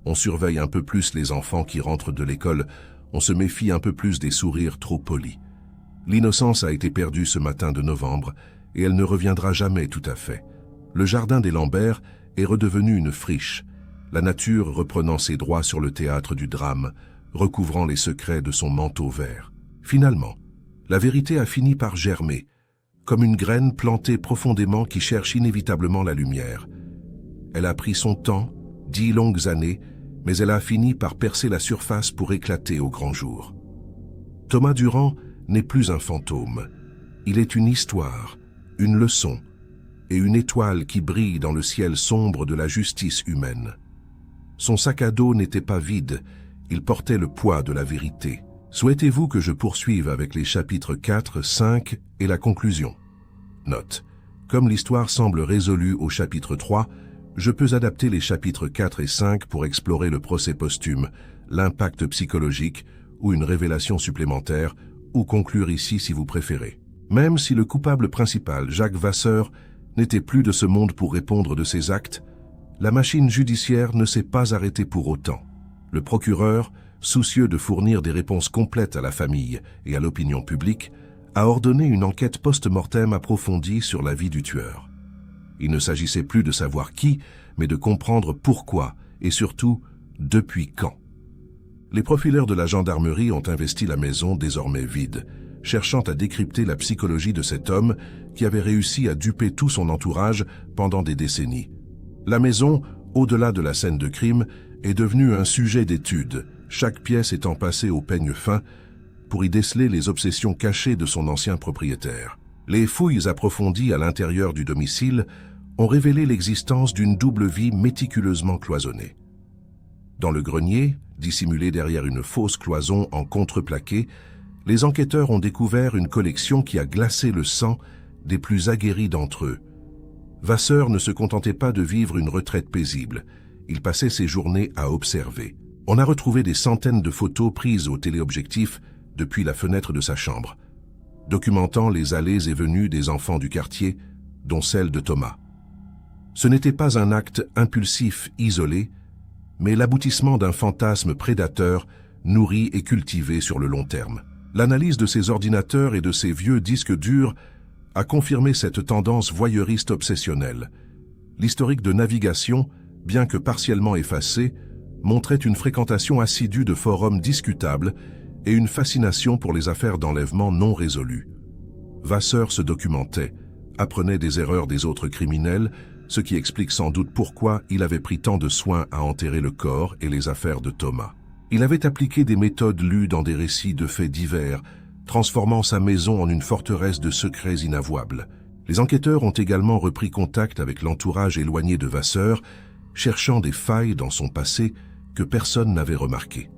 On surveille un peu plus les enfants qui rentrent de l'école, on se méfie un peu plus des sourires trop polis. L'innocence a été perdue ce matin de novembre et elle ne reviendra jamais tout à fait. Le jardin des Lambert est redevenu une friche, la nature reprenant ses droits sur le théâtre du drame, recouvrant les secrets de son manteau vert. Finalement, la vérité a fini par germer, comme une graine plantée profondément qui cherche inévitablement la lumière. Elle a pris son temps, 10 longues années, mais elle a fini par percer la surface pour éclater au grand jour. Thomas Durand n'est plus un fantôme. Il est une histoire, une leçon, et une étoile qui brille dans le ciel sombre de la justice humaine. Son sac à dos n'était pas vide, il portait le poids de la vérité. Souhaitez-vous que je poursuive avec les chapitres 4, 5 et la conclusion? Note. Comme l'histoire semble résolue au chapitre 3, je peux adapter les chapitres 4 et 5 pour explorer le procès posthume, l'impact psychologique ou une révélation supplémentaire, ou conclure ici si vous préférez. Même si le coupable principal, Jacques Vasseur, n'était plus de ce monde pour répondre de ses actes, la machine judiciaire ne s'est pas arrêtée pour autant. Le procureur, soucieux de fournir des réponses complètes à la famille et à l'opinion publique, a ordonné une enquête post-mortem approfondie sur la vie du tueur. Il ne s'agissait plus de savoir qui, mais de comprendre pourquoi et surtout depuis quand. Les profileurs de la gendarmerie ont investi la maison désormais vide, cherchant à décrypter la psychologie de cet homme qui avait réussi à duper tout son entourage pendant des décennies. La maison, au-delà de la scène de crime, est devenue un sujet d'étude, chaque pièce étant passée au peigne fin pour y déceler les obsessions cachées de son ancien propriétaire. Les fouilles approfondies à l'intérieur du domicile ont révélé l'existence d'une double vie méticuleusement cloisonnée. Dans le grenier, dissimulé derrière une fausse cloison en contreplaqué, les enquêteurs ont découvert une collection qui a glacé le sang des plus aguerris d'entre eux. Vasseur ne se contentait pas de vivre une retraite paisible, il passait ses journées à observer. On a retrouvé des centaines de photos prises au téléobjectif depuis la fenêtre de sa chambre, documentant les allées et venues des enfants du quartier, dont celle de Thomas. Ce n'était pas un acte impulsif isolé, mais l'aboutissement d'un fantasme prédateur nourri et cultivé sur le long terme. L'analyse de ces ordinateurs et de ces vieux disques durs a confirmé cette tendance voyeuriste obsessionnelle. L'historique de navigation, bien que partiellement effacé, montrait une fréquentation assidue de forums discutables et une fascination pour les affaires d'enlèvement non résolues. Vasseur se documentait, apprenait des erreurs des autres criminels, ce qui explique sans doute pourquoi il avait pris tant de soin à enterrer le corps et les affaires de Thomas. Il avait appliqué des méthodes lues dans des récits de faits divers, transformant sa maison en une forteresse de secrets inavouables. Les enquêteurs ont également repris contact avec l'entourage éloigné de Vasseur, cherchant des failles dans son passé que personne n'avait remarquées.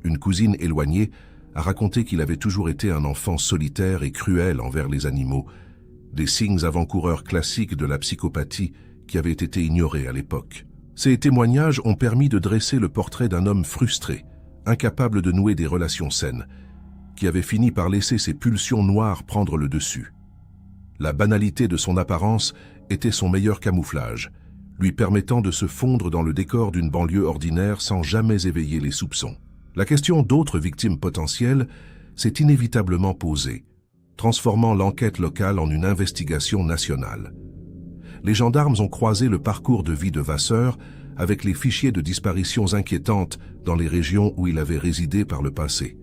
Une cousine éloignée a raconté qu'il avait toujours été un enfant solitaire et cruel envers les animaux, des signes avant-coureurs classiques de la psychopathie qui avaient été ignorés à l'époque. Ces témoignages ont permis de dresser le portrait d'un homme frustré, incapable de nouer des relations saines, qui avait fini par laisser ses pulsions noires prendre le dessus. La banalité de son apparence était son meilleur camouflage, lui permettant de se fondre dans le décor d'une banlieue ordinaire sans jamais éveiller les soupçons. La question d'autres victimes potentielles s'est inévitablement posée, transformant l'enquête locale en une investigation nationale. Les gendarmes ont croisé le parcours de vie de Vasseur avec les fichiers de disparitions inquiétantes dans les régions où il avait résidé par le passé.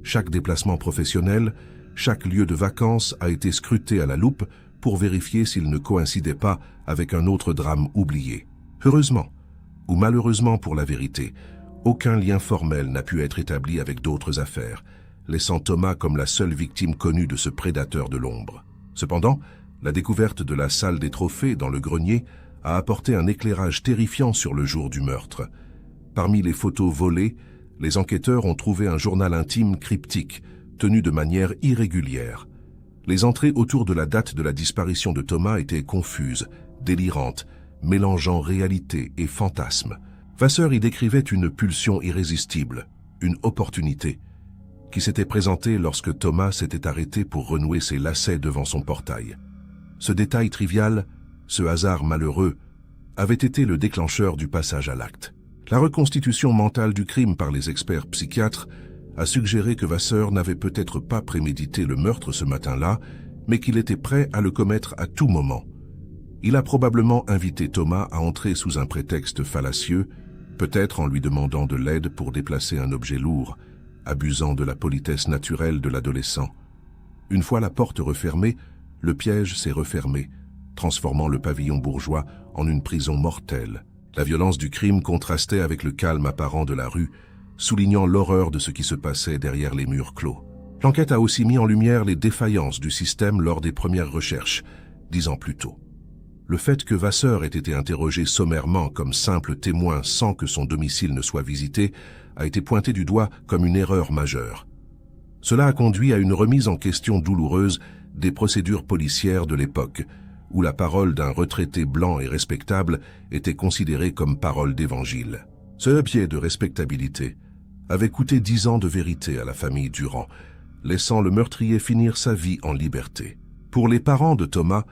Chaque déplacement professionnel, chaque lieu de vacances a été scruté à la loupe pour vérifier s'il ne coïncidait pas avec un autre drame oublié. Heureusement, où malheureusement pour la vérité, aucun lien formel n'a pu être établi avec d'autres affaires, laissant Thomas comme la seule victime connue de ce prédateur de l'ombre. Cependant, la découverte de la salle des trophées dans le grenier a apporté un éclairage terrifiant sur le jour du meurtre. Parmi les photos volées, les enquêteurs ont trouvé un journal intime cryptique, tenu de manière irrégulière. Les entrées autour de la date de la disparition de Thomas étaient confuses, délirantes, mélangeant réalité et fantasme. Vasseur y décrivait une pulsion irrésistible, une opportunité, qui s'était présentée lorsque Thomas s'était arrêté pour renouer ses lacets devant son portail. Ce détail trivial, ce hasard malheureux, avait été le déclencheur du passage à l'acte. La reconstitution mentale du crime par les experts psychiatres a suggéré que Vasseur n'avait peut-être pas prémédité le meurtre ce matin-là, mais qu'il était prêt à le commettre à tout moment. Il a probablement invité Thomas à entrer sous un prétexte fallacieux, peut-être en lui demandant de l'aide pour déplacer un objet lourd, abusant de la politesse naturelle de l'adolescent. Une fois la porte refermée, le piège s'est refermé, transformant le pavillon bourgeois en une prison mortelle. La violence du crime contrastait avec le calme apparent de la rue, soulignant l'horreur de ce qui se passait derrière les murs clos. L'enquête a aussi mis en lumière les défaillances du système lors des premières recherches, 10 ans plus tôt. Le fait que Vasseur ait été interrogé sommairement comme simple témoin sans que son domicile ne soit visité a été pointé du doigt comme une erreur majeure. Cela a conduit à une remise en question douloureuse des procédures policières de l'époque, où la parole d'un retraité blanc et respectable était considérée comme parole d'évangile. Ce biais de respectabilité avait coûté 10 ans de vérité à la famille Durand, laissant le meurtrier finir sa vie en liberté. Pour les parents de Thomas,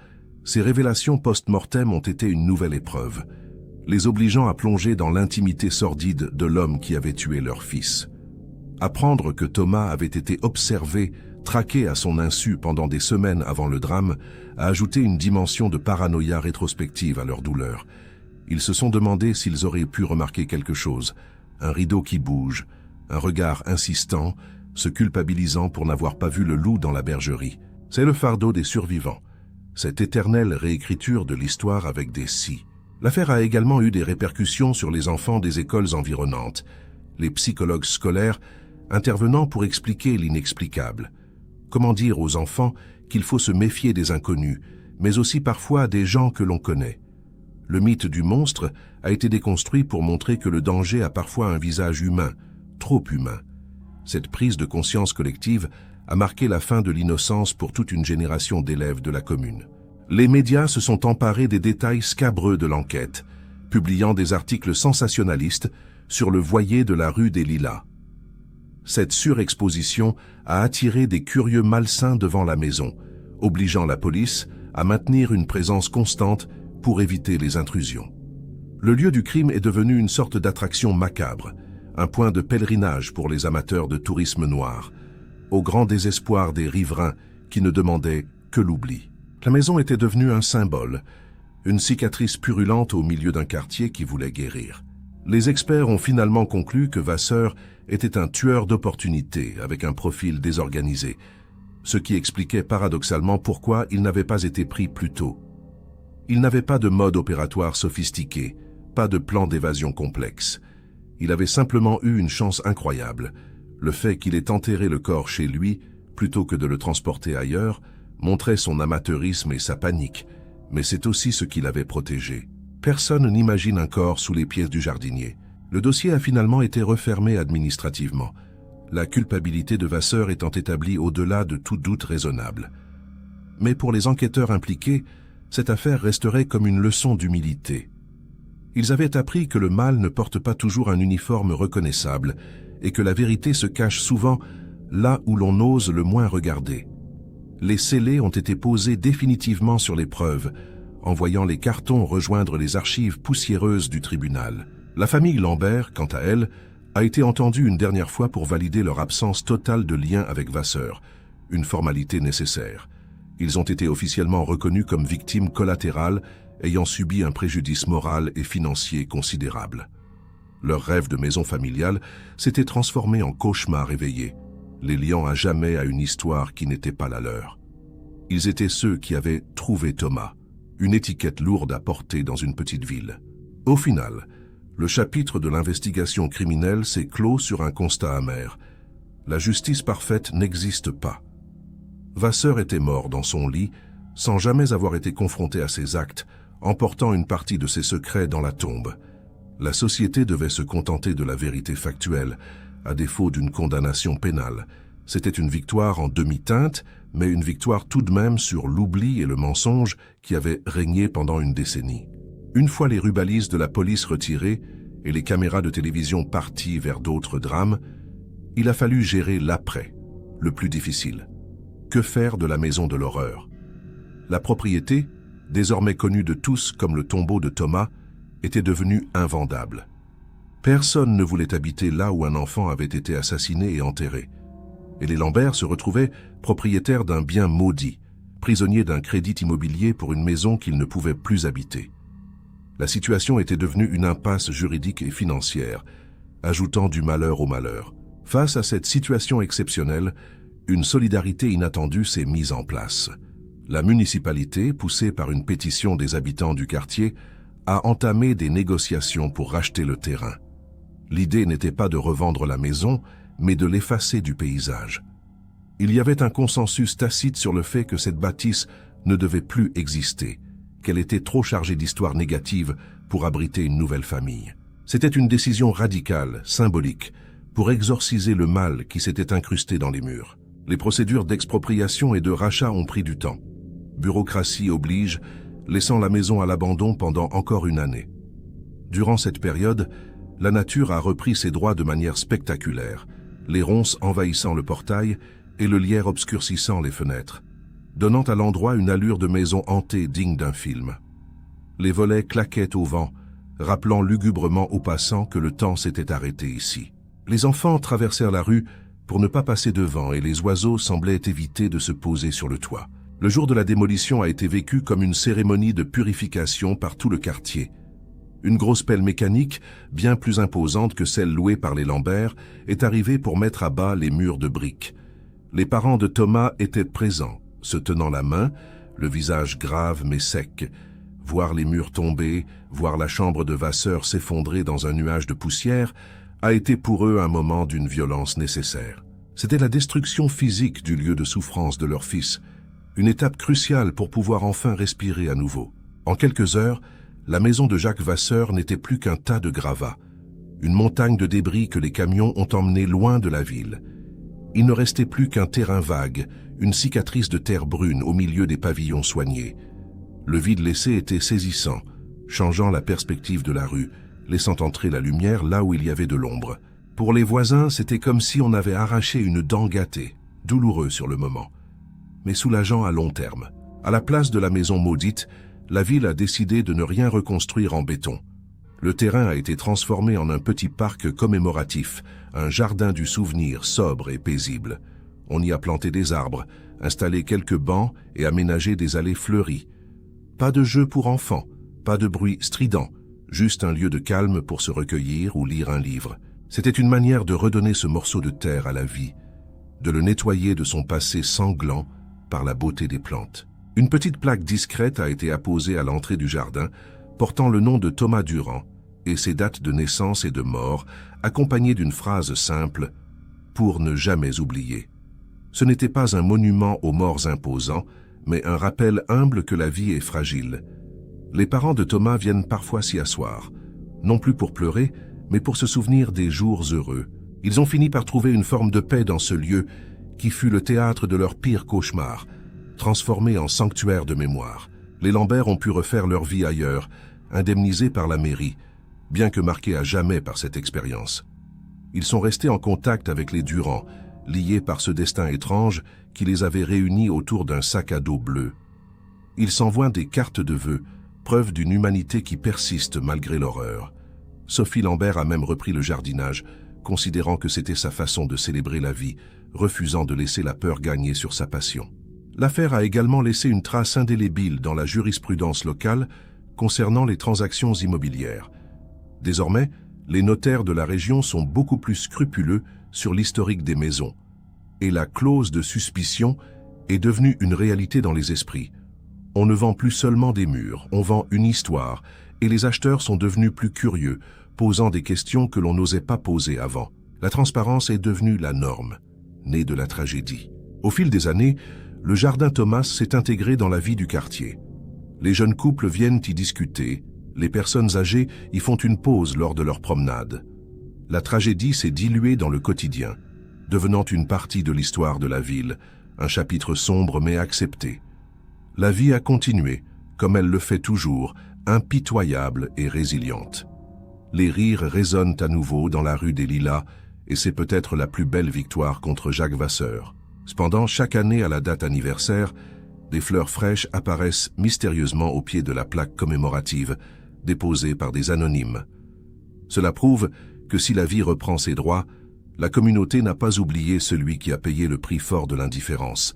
ces révélations post-mortem ont été une nouvelle épreuve, les obligeant à plonger dans l'intimité sordide de l'homme qui avait tué leur fils. Apprendre que Thomas avait été observé, traqué à son insu pendant des semaines avant le drame, a ajouté une dimension de paranoïa rétrospective à leur douleur. Ils se sont demandé s'ils auraient pu remarquer quelque chose, un rideau qui bouge, un regard insistant, se culpabilisant pour n'avoir pas vu le loup dans la bergerie. C'est le fardeau des survivants, cette éternelle réécriture de l'histoire avec des si. L'affaire a également eu des répercussions sur les enfants des écoles environnantes, les psychologues scolaires intervenant pour expliquer l'inexplicable. Comment dire aux enfants qu'il faut se méfier des inconnus, mais aussi parfois des gens que l'on connaît. Le mythe du monstre a été déconstruit pour montrer que le danger a parfois un visage humain, trop humain. Cette prise de conscience collective a marqué la fin de l'innocence pour toute une génération d'élèves de la commune. Les médias se sont emparés des détails scabreux de l'enquête, publiant des articles sensationnalistes sur le voyer de la rue des Lilas. Cette surexposition a attiré des curieux malsains devant la maison, obligeant la police à maintenir une présence constante pour éviter les intrusions. Le lieu du crime est devenu une sorte d'attraction macabre, un point de pèlerinage pour les amateurs de tourisme noir, au grand désespoir des riverains qui ne demandaient que l'oubli. La maison était devenue un symbole, une cicatrice purulente au milieu d'un quartier qui voulait guérir. Les experts ont finalement conclu que Vasseur était un tueur d'opportunités avec un profil désorganisé, ce qui expliquait paradoxalement pourquoi il n'avait pas été pris plus tôt. Il n'avait pas de mode opératoire sophistiqué, pas de plan d'évasion complexe. Il avait simplement eu une chance incroyable. Le fait qu'il ait enterré le corps chez lui, plutôt que de le transporter ailleurs, montrait son amateurisme et sa panique, mais c'est aussi ce qui l'avait protégé. Personne n'imagine un corps sous les pieds du jardinier. Le dossier a finalement été refermé administrativement, la culpabilité de Vasseur étant établie au-delà de tout doute raisonnable. Mais pour les enquêteurs impliqués, cette affaire resterait comme une leçon d'humilité. Ils avaient appris que le mal ne porte pas toujours un uniforme reconnaissable et que la vérité se cache souvent là où l'on ose le moins regarder. Les scellés ont été posés définitivement sur les preuves, en voyant les cartons rejoindre les archives poussiéreuses du tribunal. La famille Lambert, quant à elle, a été entendue une dernière fois pour valider leur absence totale de lien avec Vasseur, une formalité nécessaire. Ils ont été officiellement reconnus comme victimes collatérales ayant subi un préjudice moral et financier considérable. Leur rêve de maison familiale s'était transformé en cauchemar éveillé, les liant à jamais à une histoire qui n'était pas la leur. Ils étaient ceux qui avaient trouvé Thomas, une étiquette lourde à porter dans une petite ville. Au final, Le chapitre de l'investigation criminelle s'est clos sur un constat amer. La justice parfaite n'existe pas. Vasseur était mort dans son lit, sans jamais avoir été confronté à ses actes, emportant une partie de ses secrets dans la tombe. La société devait se contenter de la vérité factuelle, à défaut d'une condamnation pénale. C'était une victoire en demi-teinte, mais une victoire tout de même sur l'oubli et le mensonge qui avaient régné pendant une décennie. Une fois les rubalises de la police retirées et les caméras de télévision parties vers d'autres drames, il a fallu gérer l'après, le plus difficile. Que faire de la maison de l'horreur? La propriété, désormais connue de tous comme le tombeau de Thomas, était devenue invendable. Personne ne voulait habiter là où un enfant avait été assassiné et enterré. Et les Lambert se retrouvaient propriétaires d'un bien maudit, prisonniers d'un crédit immobilier pour une maison qu'ils ne pouvaient plus habiter. La situation était devenue une impasse juridique et financière, ajoutant du malheur au malheur. Face à cette situation exceptionnelle, une solidarité inattendue s'est mise en place. La municipalité, poussée par une pétition des habitants du quartier, a entamé des négociations pour racheter le terrain. L'idée n'était pas de revendre la maison, mais de l'effacer du paysage. Il y avait un consensus tacite sur le fait que cette bâtisse ne devait plus exister, qu'elle était trop chargée d'histoires négatives pour abriter une nouvelle famille. C'était une décision radicale, symbolique, pour exorciser le mal qui s'était incrusté dans les murs. Les procédures d'expropriation et de rachat ont pris du temps. Bureaucratie oblige, laissant la maison à l'abandon pendant encore une année. Durant cette période, la nature a repris ses droits de manière spectaculaire, les ronces envahissant le portail et le lierre obscurcissant les fenêtres, donnant à l'endroit une allure de maison hantée digne d'un film. Les volets claquaient au vent, rappelant lugubrement aux passants que le temps s'était arrêté ici. Les enfants traversèrent la rue pour ne pas passer devant et les oiseaux semblaient éviter de se poser sur le toit. Le jour de la démolition a été vécu comme une cérémonie de purification par tout le quartier. Une grosse pelle mécanique, bien plus imposante que celle louée par les Lambert, est arrivée pour mettre à bas les murs de briques. Les parents de Thomas étaient présents, se tenant la main, le visage grave mais sec. Voir les murs tomber, voir la chambre de Vasseur s'effondrer dans un nuage de poussière, a été pour eux un moment d'une violence nécessaire. C'était la destruction physique du lieu de souffrance de leur fils, une étape cruciale pour pouvoir enfin respirer à nouveau. En quelques heures, la maison de Jacques Vasseur n'était plus qu'un tas de gravats, une montagne de débris que les camions ont emmenés loin de la ville. Il ne restait plus qu'un terrain vague, une cicatrice de terre brune au milieu des pavillons soignés. Le vide laissé était saisissant, changeant la perspective de la rue, laissant entrer la lumière là où il y avait de l'ombre. Pour les voisins, c'était comme si on avait arraché une dent gâtée, douloureux sur le moment, mais soulageant à long terme. À la place de la maison maudite, la ville a décidé de ne rien reconstruire en béton. Le terrain a été transformé en un petit parc commémoratif, un jardin du souvenir sobre et paisible. On y a planté des arbres, installé quelques bancs et aménagé des allées fleuries. Pas de jeux pour enfants, pas de bruit strident, juste un lieu de calme pour se recueillir ou lire un livre. C'était une manière de redonner ce morceau de terre à la vie, de le nettoyer de son passé sanglant par la beauté des plantes. Une petite plaque discrète a été apposée à l'entrée du jardin, portant le nom de Thomas Durand et ses dates de naissance et de mort, accompagnée d'une phrase simple « Pour ne jamais oublier ». Ce n'était pas un monument aux morts imposants, mais un rappel humble que la vie est fragile. Les parents de Thomas viennent parfois s'y asseoir, non plus pour pleurer, mais pour se souvenir des jours heureux. Ils ont fini par trouver une forme de paix dans ce lieu qui fut le théâtre de leur pire cauchemar, transformé en sanctuaire de mémoire. Les Lambert ont pu refaire leur vie ailleurs, indemnisés par la mairie, bien que marqués à jamais par cette expérience. Ils sont restés en contact avec les Durand, liés par ce destin étrange qui les avait réunis autour d'un sac à dos bleu. Ils s'envoient des cartes de vœux, preuve d'une humanité qui persiste malgré l'horreur. Sophie Lambert a même repris le jardinage, considérant que c'était sa façon de célébrer la vie, refusant de laisser la peur gagner sur sa passion. L'affaire a également laissé une trace indélébile dans la jurisprudence locale concernant les transactions immobilières. Désormais, les notaires de la région sont beaucoup plus scrupuleux sur l'historique des maisons, et la clause de suspicion est devenue une réalité dans les esprits. On ne vend plus seulement des murs, on vend une histoire, et les acheteurs sont devenus plus curieux, posant des questions que l'on n'osait pas poser avant. La transparence est devenue la norme, née de la tragédie. Au fil des années, le jardin Thomas s'est intégré dans la vie du quartier. Les jeunes couples viennent y discuter, les personnes âgées y font une pause lors de leur promenade. La tragédie s'est diluée dans le quotidien, devenant une partie de l'histoire de la ville, un chapitre sombre mais accepté. La vie a continué, comme elle le fait toujours, impitoyable et résiliente. Les rires résonnent à nouveau dans la rue des Lilas, et c'est peut-être la plus belle victoire contre Jacques Vasseur. Cependant, chaque année à la date anniversaire, des fleurs fraîches apparaissent mystérieusement au pied de la plaque commémorative, déposée par des anonymes. Cela prouve que si la vie reprend ses droits, la communauté n'a pas oublié celui qui a payé le prix fort de l'indifférence.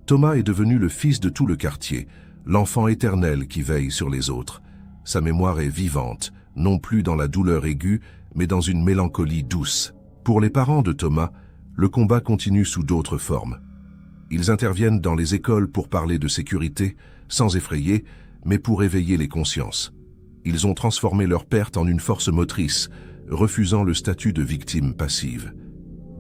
Thomas est devenu le fils de tout le quartier, l'enfant éternel qui veille sur les autres. Sa mémoire est vivante, non plus dans la douleur aiguë, mais dans une mélancolie douce. Pour les parents de Thomas, le combat continue sous d'autres formes. Ils interviennent dans les écoles pour parler de sécurité, sans effrayer, mais pour éveiller les consciences. Ils ont transformé leur perte en une force motrice, refusant le statut de victime passive.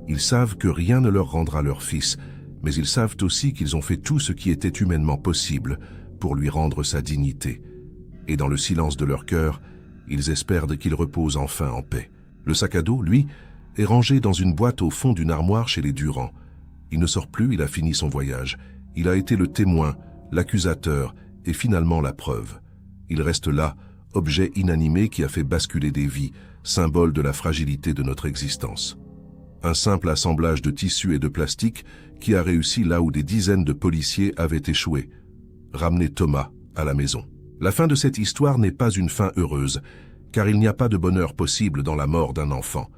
Ils savent que rien ne leur rendra leur fils, mais ils savent aussi qu'ils ont fait tout ce qui était humainement possible pour lui rendre sa dignité. Et dans le silence de leur cœur, ils espèrent qu'il repose enfin en paix. Le sac à dos, lui, est rangé dans une boîte au fond d'une armoire chez les Durand. Il ne sort plus, il a fini son voyage. Il a été le témoin, l'accusateur et finalement la preuve. Il reste là, objet inanimé qui a fait basculer des vies, symbole de la fragilité de notre existence. Un simple assemblage de tissus et de plastique qui a réussi là où des dizaines de policiers avaient échoué. Ramener Thomas à la maison. La fin de cette histoire n'est pas une fin heureuse, car il n'y a pas de bonheur possible dans la mort d'un enfant.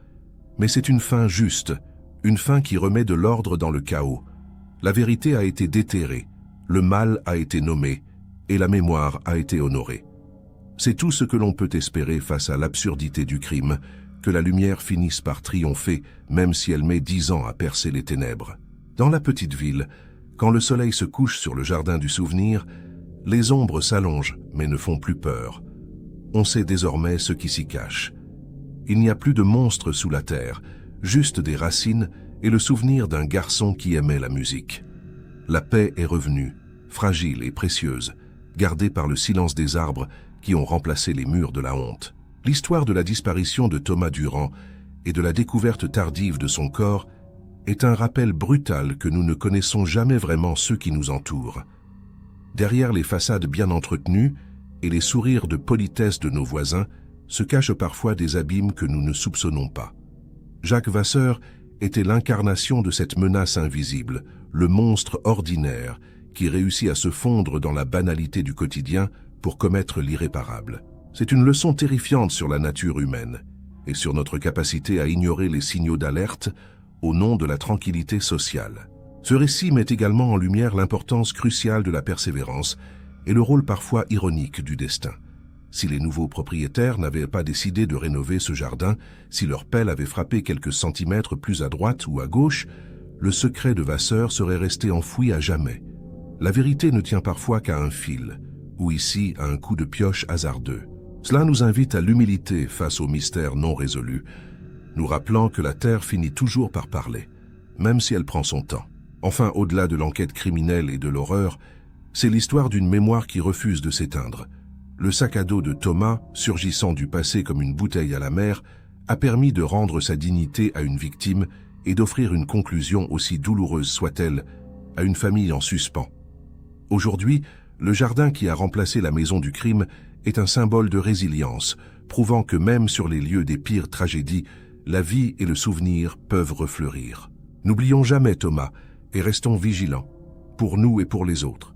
Mais c'est une fin juste, une fin qui remet de l'ordre dans le chaos. La vérité a été déterrée, le mal a été nommé, et la mémoire a été honorée. C'est tout ce que l'on peut espérer face à l'absurdité du crime, que la lumière finisse par triompher, même si elle met 10 ans à percer les ténèbres. Dans la petite ville, quand le soleil se couche sur le jardin du souvenir, les ombres s'allongent mais ne font plus peur. On sait désormais ce qui s'y cache. Il n'y a plus de monstres sous la terre, juste des racines et le souvenir d'un garçon qui aimait la musique. La paix est revenue, fragile et précieuse, gardée par le silence des arbres qui ont remplacé les murs de la honte. L'histoire de la disparition de Thomas Durand et de la découverte tardive de son corps est un rappel brutal que nous ne connaissons jamais vraiment ceux qui nous entourent. Derrière les façades bien entretenues et les sourires de politesse de nos voisins se cachent parfois des abîmes que nous ne soupçonnons pas. Jacques Vasseur était l'incarnation de cette menace invisible, le monstre ordinaire qui réussit à se fondre dans la banalité du quotidien pour commettre l'irréparable. C'est une leçon terrifiante sur la nature humaine et sur notre capacité à ignorer les signaux d'alerte au nom de la tranquillité sociale. Ce récit met également en lumière l'importance cruciale de la persévérance et le rôle parfois ironique du destin. Si les nouveaux propriétaires n'avaient pas décidé de rénover ce jardin, si leur pelle avait frappé quelques centimètres plus à droite ou à gauche, le secret de Vasseur serait resté enfoui à jamais. La vérité ne tient parfois qu'à un fil, ou ici à un coup de pioche hasardeux. Cela nous invite à l'humilité face aux mystères non résolus, nous rappelant que la terre finit toujours par parler, même si elle prend son temps. Enfin, au-delà de l'enquête criminelle et de l'horreur, c'est l'histoire d'une mémoire qui refuse de s'éteindre. Le sac à dos de Thomas, surgissant du passé comme une bouteille à la mer, a permis de rendre sa dignité à une victime et d'offrir une conclusion aussi douloureuse soit-elle à une famille en suspens. Aujourd'hui, le jardin qui a remplacé la maison du crime est un symbole de résilience, prouvant que même sur les lieux des pires tragédies, la vie et le souvenir peuvent refleurir. N'oublions jamais Thomas et restons vigilants, pour nous et pour les autres.